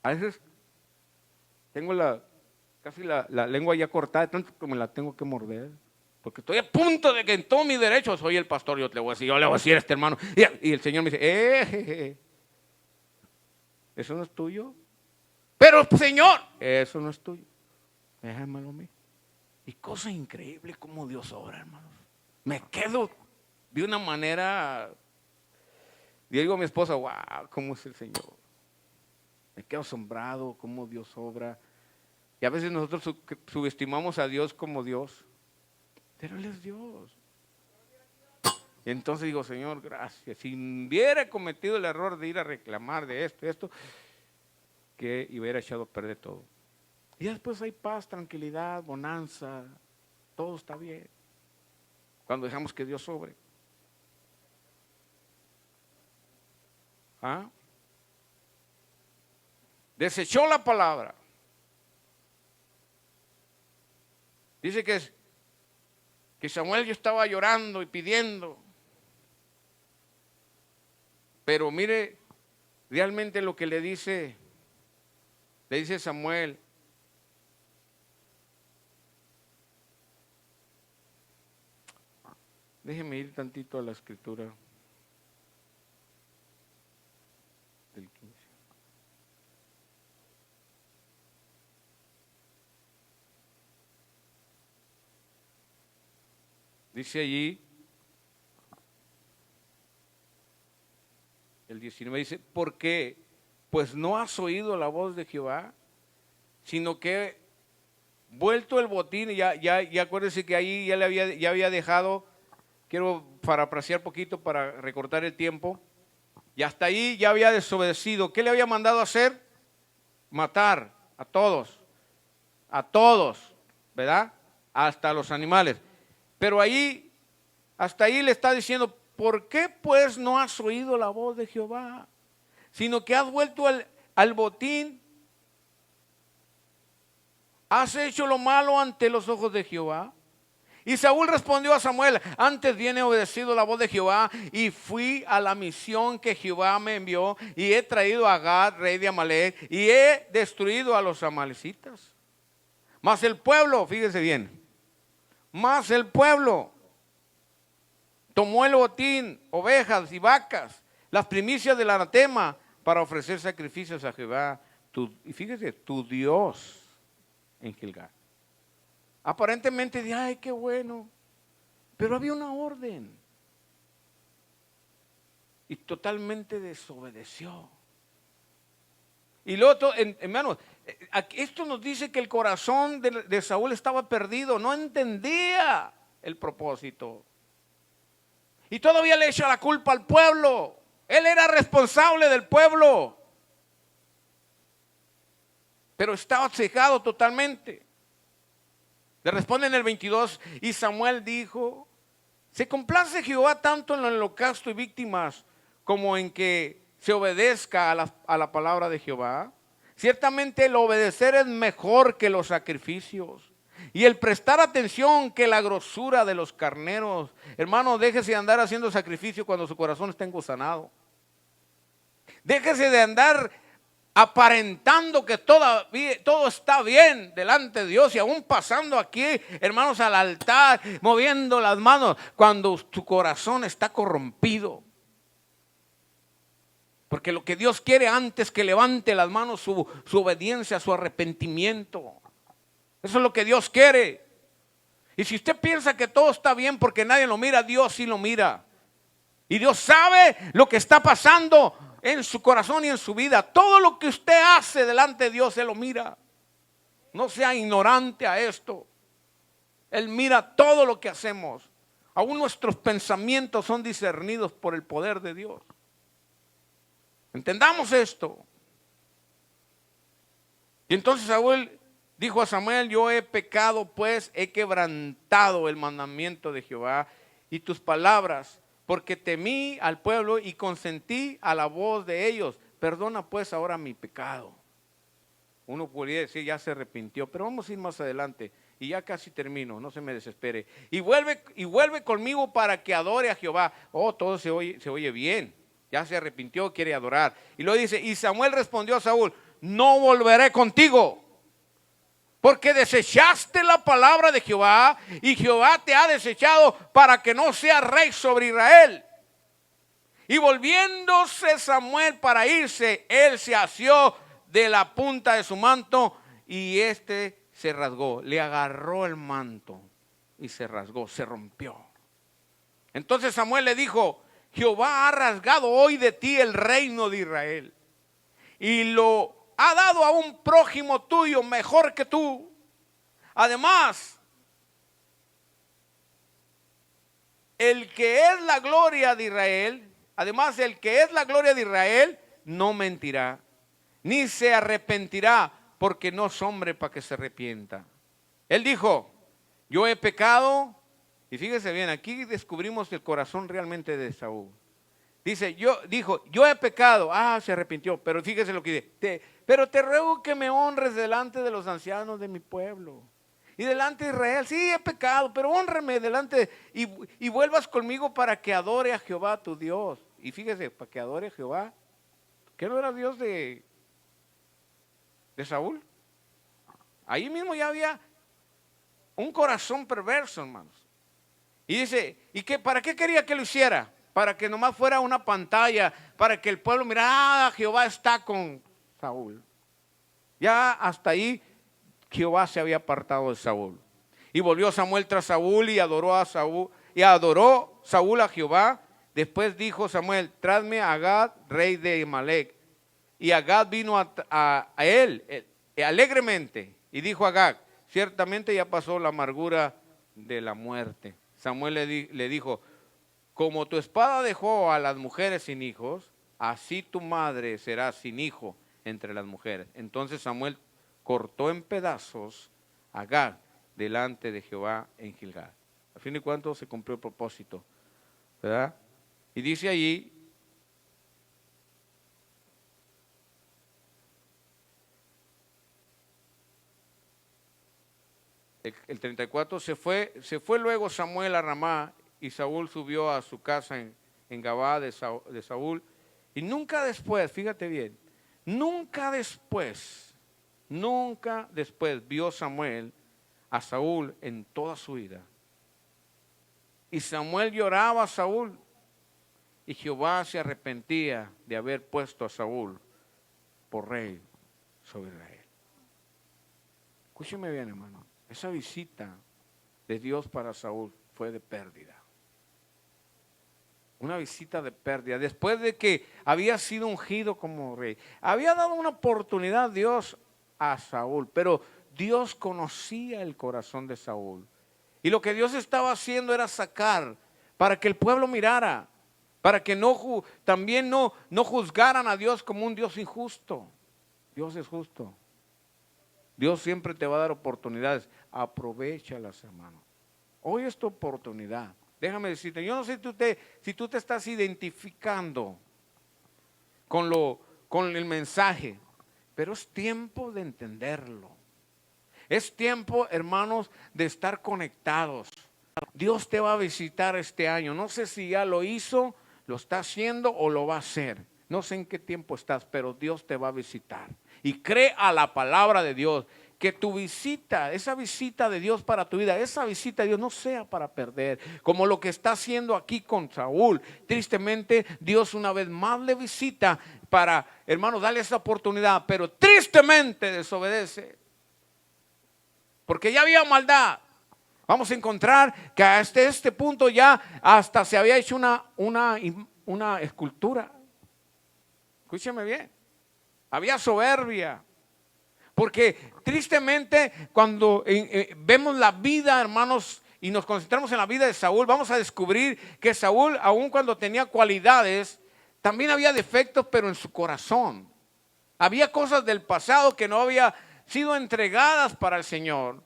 A veces tengo casi la lengua ya cortada, tanto que me la tengo que morder. Porque estoy a punto de que en todo mi derecho soy el pastor. Yo le voy a decir a este hermano. Y el Señor me dice, eso no es tuyo. Pero Señor, eso no es tuyo. Déjamelo a mí. Y cosa increíble como Dios obra, hermanos. Me quedo de una manera. Y digo a mi esposa, wow, ¿cómo es el Señor? Me quedo asombrado cómo Dios obra. Y a veces nosotros subestimamos a Dios como Dios, pero Él es Dios. Y entonces digo, Señor, gracias. Si hubiera cometido el error de ir a reclamar de esto, que hubiera echado a perder todo. Y después hay paz, tranquilidad, bonanza, todo está bien. Cuando dejamos que Dios sobre. ¿Ah? Desechó la palabra. Dice que Samuel yo estaba llorando y pidiendo. Pero mire, realmente lo que le dice Samuel. Déjeme ir tantito a la escritura del 15. Dice allí, el 19 dice, ¿por qué? Pues no has oído la voz de Jehová, sino que vuelto el botín, ya acuérdense que ahí ya había dejado, quiero parafrasear poquito para recortar el tiempo, y hasta ahí ya había desobedecido. ¿Qué le había mandado a hacer? Matar a todos, ¿verdad? Hasta los animales. Pero ahí, hasta ahí le está diciendo, ¿por qué pues no has oído la voz de Jehová? Sino que has vuelto al botín. ¿Has hecho lo malo ante los ojos de Jehová? Y Saúl respondió a Samuel, antes bien he obedecido la voz de Jehová y fui a la misión que Jehová me envió y he traído a Gad, rey de Amalek, y he destruido a los amalecitas. Mas el pueblo, fíjese bien, mas el pueblo tomó el botín, ovejas y vacas, las primicias del anatema, para ofrecer sacrificios a Jehová, y fíjese, tu Dios en Gilgal. Aparentemente, ay, qué bueno, pero había una orden y totalmente desobedeció. Y lo otro, hermanos, esto nos dice que el corazón de Saúl estaba perdido, no entendía el propósito. Y todavía le echa la culpa al pueblo. Él era responsable del pueblo, pero estaba cegado totalmente. Le responde en el 22, y Samuel dijo, ¿se complace Jehová tanto en el holocausto y víctimas como en que se obedezca a la palabra de Jehová? Ciertamente el obedecer es mejor que los sacrificios, y el prestar atención que la grosura de los carneros. Hermano, déjese de andar haciendo sacrificio cuando su corazón está engusanado. Déjese de andar aparentando que todo está bien delante de Dios y aún pasando aquí, hermanos, al altar, moviendo las manos, cuando tu corazón está corrompido. Porque lo que Dios quiere antes que levante las manos, su obediencia, su arrepentimiento. Eso es lo que Dios quiere. Y si usted piensa que todo está bien porque nadie lo mira, Dios sí lo mira. Y Dios sabe lo que está pasando en su corazón y en su vida. Todo lo que usted hace delante de Dios, Él lo mira. No sea ignorante a esto. Él mira todo lo que hacemos. Aún nuestros pensamientos son discernidos por el poder de Dios. Entendamos esto. Y entonces Saúl dijo a Samuel, yo he pecado, pues he quebrantado el mandamiento de Jehová y tus palabras, porque temí al pueblo y consentí a la voz de ellos. Perdona pues ahora mi pecado. Uno podría decir, ya se arrepintió, pero vamos a ir más adelante. Y ya casi termino, no se me desespere. Y vuelve conmigo para que adore a Jehová. Oh, todo se oye bien. Ya se arrepintió, quiere adorar. Y luego dice, y Samuel respondió a Saúl, no volveré contigo, porque desechaste la palabra de Jehová, y Jehová te ha desechado para que no seas rey sobre Israel. Y volviéndose Samuel para irse, él se asió de la punta de su manto, y se rasgó, le agarró el manto, y se rasgó, se rompió. Entonces Samuel le dijo, Jehová ha rasgado hoy de ti el reino de Israel, y lo ha dado a un prójimo tuyo mejor que tú. Además, el que es la gloria de Israel, no mentirá, ni se arrepentirá, porque no es hombre para que se arrepienta. Él dijo, yo he pecado, y fíjese bien, aquí descubrimos el corazón realmente de Saúl. Dijo, yo he pecado, se arrepintió, pero fíjese lo que dice, pero te ruego que me honres delante de los ancianos de mi pueblo y delante de Israel. Sí, he pecado, pero honrame delante y vuelvas conmigo para que adore a Jehová tu Dios. Y fíjese, para que adore a Jehová, ¿qué no era Dios de Saúl? Ahí mismo ya había un corazón perverso, hermanos. Y dice, ¿para qué quería que lo hiciera? Para que nomás fuera una pantalla, para que el pueblo mirara, Jehová está con Saúl. Ya hasta ahí Jehová se había apartado de Saúl. Y volvió Samuel tras Saúl y adoró Saúl a Jehová. Después dijo Samuel, tráeme a Agag, rey de Amalec. Y Agag vino a él alegremente. Y dijo a Agag, ciertamente ya pasó la amargura de la muerte. Samuel le dijo, como tu espada dejó a las mujeres sin hijos, así tu madre será sin hijo entre las mujeres. Entonces Samuel cortó en pedazos a Agag delante de Jehová en Gilgal. Al fin y cuentas se cumplió el propósito, ¿verdad? Y dice allí, el 34, se fue luego Samuel a Ramá, y Saúl subió a su casa en Gabá de Saúl. Y nunca después, fíjate bien, nunca después vio Samuel a Saúl en toda su vida. Y Samuel lloraba a Saúl, y Jehová se arrepentía de haber puesto a Saúl por rey sobre Israel. Escúcheme bien, hermano. Esa visita de Dios para Saúl fue de pérdida. Una visita de pérdida. Después de que había sido ungido como rey, había dado una oportunidad Dios a Saúl, pero Dios conocía el corazón de Saúl. Y lo que Dios estaba haciendo era sacar para que el pueblo mirara, para que también no juzgaran a Dios como un Dios injusto. Dios es justo. Dios siempre te va a dar oportunidades. Aprovéchalas, hermano. Hoy es tu oportunidad. Déjame decirte, yo no sé si tú te estás identificando con el mensaje, pero es tiempo de entenderlo. Es tiempo, hermanos, de estar conectados. Dios te va a visitar este año. No sé si ya lo hizo, lo está haciendo o lo va a hacer. No sé en qué tiempo estás, pero Dios te va a visitar. Y cree a la palabra de Dios. Que tu visita, esa visita de Dios para tu vida, esa visita de Dios no sea para perder, como lo que está haciendo aquí con Saúl. Tristemente, Dios una vez más le visita para, hermanos, darle esa oportunidad, pero tristemente desobedece, porque ya había maldad. Vamos a encontrar que hasta este punto ya hasta se había hecho una escultura. Escúcheme bien, había soberbia. Porque tristemente cuando vemos la vida, hermanos, y nos concentramos en la vida de Saúl, vamos a descubrir que Saúl, aun cuando tenía cualidades, también había defectos, pero en su corazón. Había cosas del pasado que no había sido entregadas para el Señor.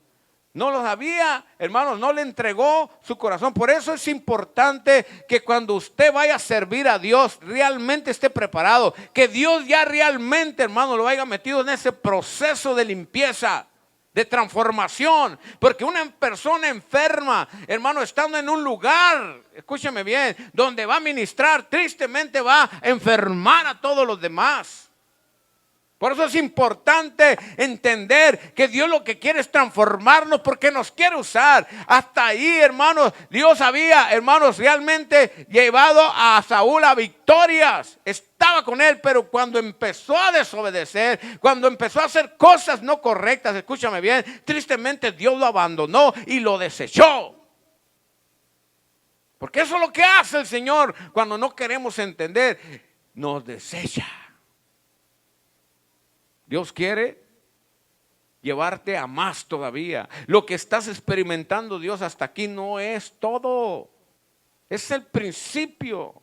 No los había, hermanos, no le entregó su corazón. Por eso es importante que cuando usted vaya a servir a Dios, realmente esté preparado. Que Dios ya realmente, hermano, lo haya metido en ese proceso de limpieza, de transformación. Porque una persona enferma, hermano, estando en un lugar, escúcheme bien, donde va a ministrar, tristemente va a enfermar a todos los demás. Por eso es importante entender que Dios lo que quiere es transformarnos, porque nos quiere usar. Hasta ahí, hermanos, Dios había, hermanos, realmente llevado a Saúl a victorias. Estaba con él, pero cuando empezó a desobedecer, cuando empezó a hacer cosas no correctas, escúchame bien, tristemente Dios lo abandonó y lo desechó. Porque eso es lo que hace el Señor cuando no queremos entender, nos desecha. Dios quiere llevarte a más todavía. Lo que estás experimentando, Dios, hasta aquí no es todo. Es el principio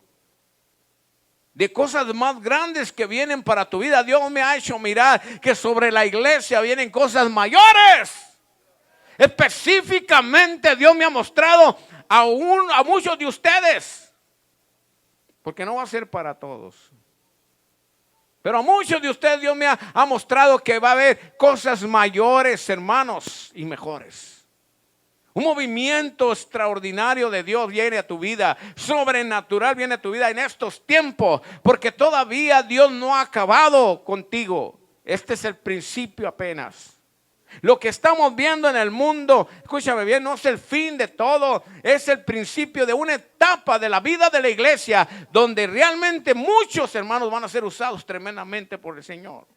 de cosas más grandes que vienen para tu vida. Dios me ha hecho mirar que sobre la iglesia vienen cosas mayores. Específicamente Dios me ha mostrado a muchos de ustedes, porque no va a ser para todos, pero a muchos de ustedes Dios me ha mostrado que va a haber cosas mayores, hermanos, y mejores. Un movimiento extraordinario de Dios viene a tu vida, sobrenatural viene a tu vida en estos tiempos, porque todavía Dios no ha acabado contigo. Este es el principio apenas. Lo que estamos viendo en el mundo, escúchame bien, no es el fin de todo, es el principio de una etapa de la vida de la iglesia, donde realmente muchos hermanos van a ser usados tremendamente por el Señor.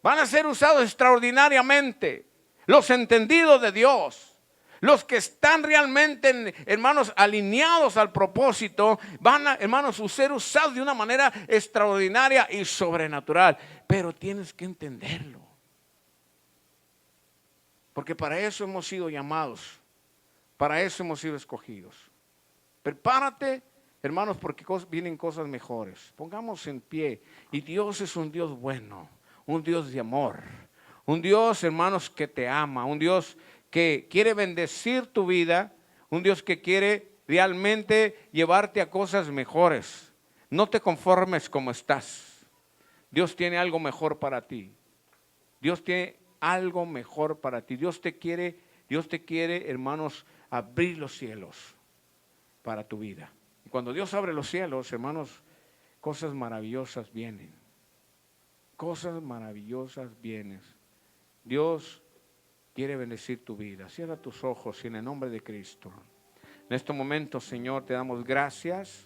Van a ser usados extraordinariamente. Los entendidos de Dios, los que están realmente, hermanos, alineados al propósito, van a, hermanos, ser usados de una manera extraordinaria y sobrenatural. Pero tienes que entenderlo. Porque para eso hemos sido llamados, para eso hemos sido escogidos. Prepárate, hermanos, porque vienen cosas mejores. Pongamos en pie. Y Dios es un Dios bueno, un Dios de amor, un Dios, hermanos, que te ama, un Dios que quiere bendecir tu vida, un Dios que quiere realmente llevarte a cosas mejores. No te conformes como estás. Dios tiene algo mejor para ti. Dios tiene algo mejor para ti. Dios te quiere, hermanos, abrir los cielos para tu vida. Y cuando Dios abre los cielos, hermanos, cosas maravillosas vienen. Cosas maravillosas vienen. Dios quiere bendecir tu vida. Cierra tus ojos y en el nombre de Cristo. En este momento, Señor, te damos gracias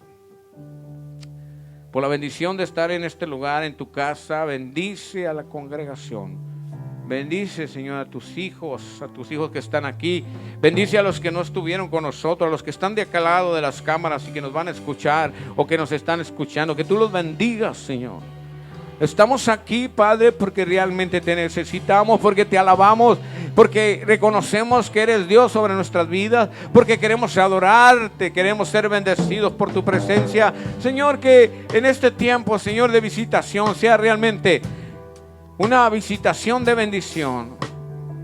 por la bendición de estar en este lugar, en tu casa. Bendice a la congregación. Bendice, Señor, a tus hijos que están aquí. Bendice a los que no estuvieron con nosotros, a los que están de aquel lado de las cámaras y que nos van a escuchar o que nos están escuchando. Que tú los bendigas, Señor. Estamos aquí, Padre, porque realmente te necesitamos, porque te alabamos, porque reconocemos que eres Dios sobre nuestras vidas, porque queremos adorarte, queremos ser bendecidos por tu presencia. Señor, que en este tiempo, Señor, de visitación sea realmente una visitación de bendición,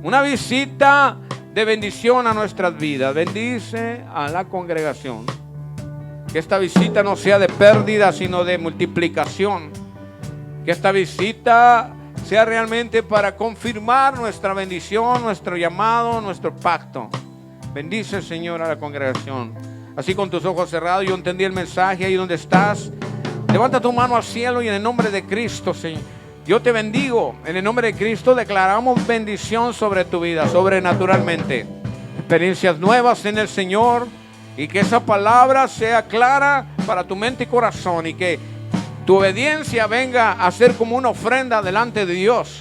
una visita de bendición a nuestras vidas. Bendice a la congregación. Que esta visita no sea de pérdida, sino de multiplicación. Que esta visita sea realmente para confirmar nuestra bendición, nuestro llamado, nuestro pacto. Bendice, Señor, a la congregación. Así con tus ojos cerrados, yo entendí el mensaje ahí donde estás. Levanta tu mano al cielo y en el nombre de Cristo, Señor, yo te bendigo. En el nombre de Cristo declaramos bendición sobre tu vida, sobrenaturalmente. Experiencias nuevas en el Señor. Y que esa palabra sea clara para tu mente y corazón. Y que tu obediencia venga a ser como una ofrenda delante de Dios.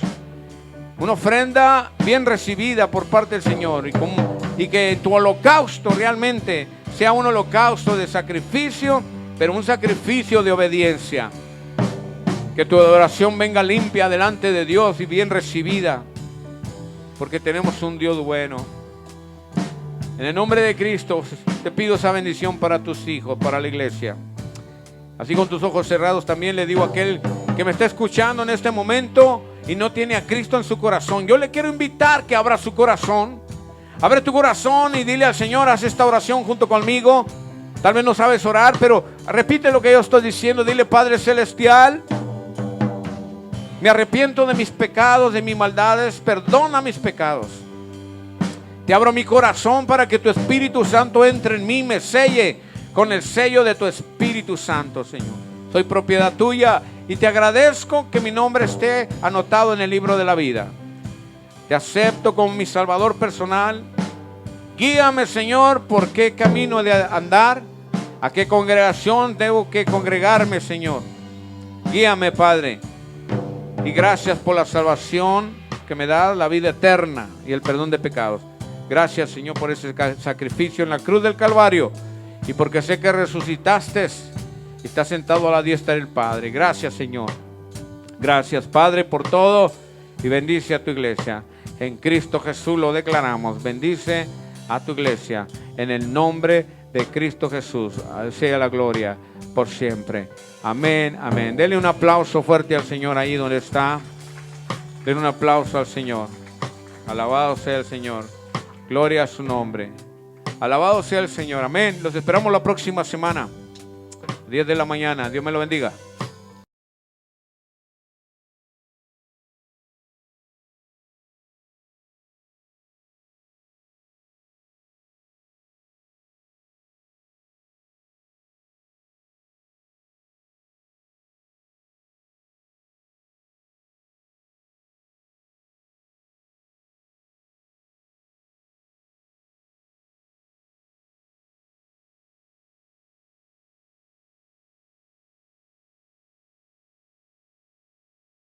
Una ofrenda bien recibida por parte del Señor. Y que tu holocausto realmente sea un holocausto de sacrificio, pero un sacrificio de obediencia. Que tu adoración venga limpia delante de Dios y bien recibida, porque tenemos un Dios bueno. En el nombre de Cristo te pido esa bendición para tus hijos, para la iglesia. Así con tus ojos cerrados también le digo a aquel que me está escuchando en este momento y no tiene a Cristo en su corazón. Yo le quiero invitar que abra su corazón. Abre tu corazón y dile al Señor, haz esta oración junto conmigo. Tal vez no sabes orar, pero repite lo que yo estoy diciendo. Dile: Padre Celestial, me arrepiento de mis pecados, de mis maldades. Perdona mis pecados. Te abro mi corazón para que tu Espíritu Santo entre en mí, me selle con el sello de tu Espíritu Santo, Señor. Soy propiedad tuya y te agradezco que mi nombre esté anotado en el libro de la vida. Te acepto como mi Salvador personal. Guíame, Señor, por qué camino he de andar, a qué congregación tengo que congregarme, Señor. Guíame, Padre. Y gracias por la salvación que me da, la vida eterna y el perdón de pecados. Gracias, Señor, por ese sacrificio en la cruz del Calvario. Y porque sé que resucitaste y estás sentado a la diestra del Padre. Gracias, Señor. Gracias, Padre, por todo, y bendice a tu iglesia. En Cristo Jesús lo declaramos. Bendice a tu iglesia. En el nombre de Cristo Jesús. Sea la gloria por siempre. Amén, amén. Denle un aplauso fuerte al Señor ahí donde está. Denle un aplauso al Señor. Alabado sea el Señor. Gloria a su nombre. Alabado sea el Señor. Amén. Los esperamos la próxima semana. 10 de la mañana. Dios me lo bendiga.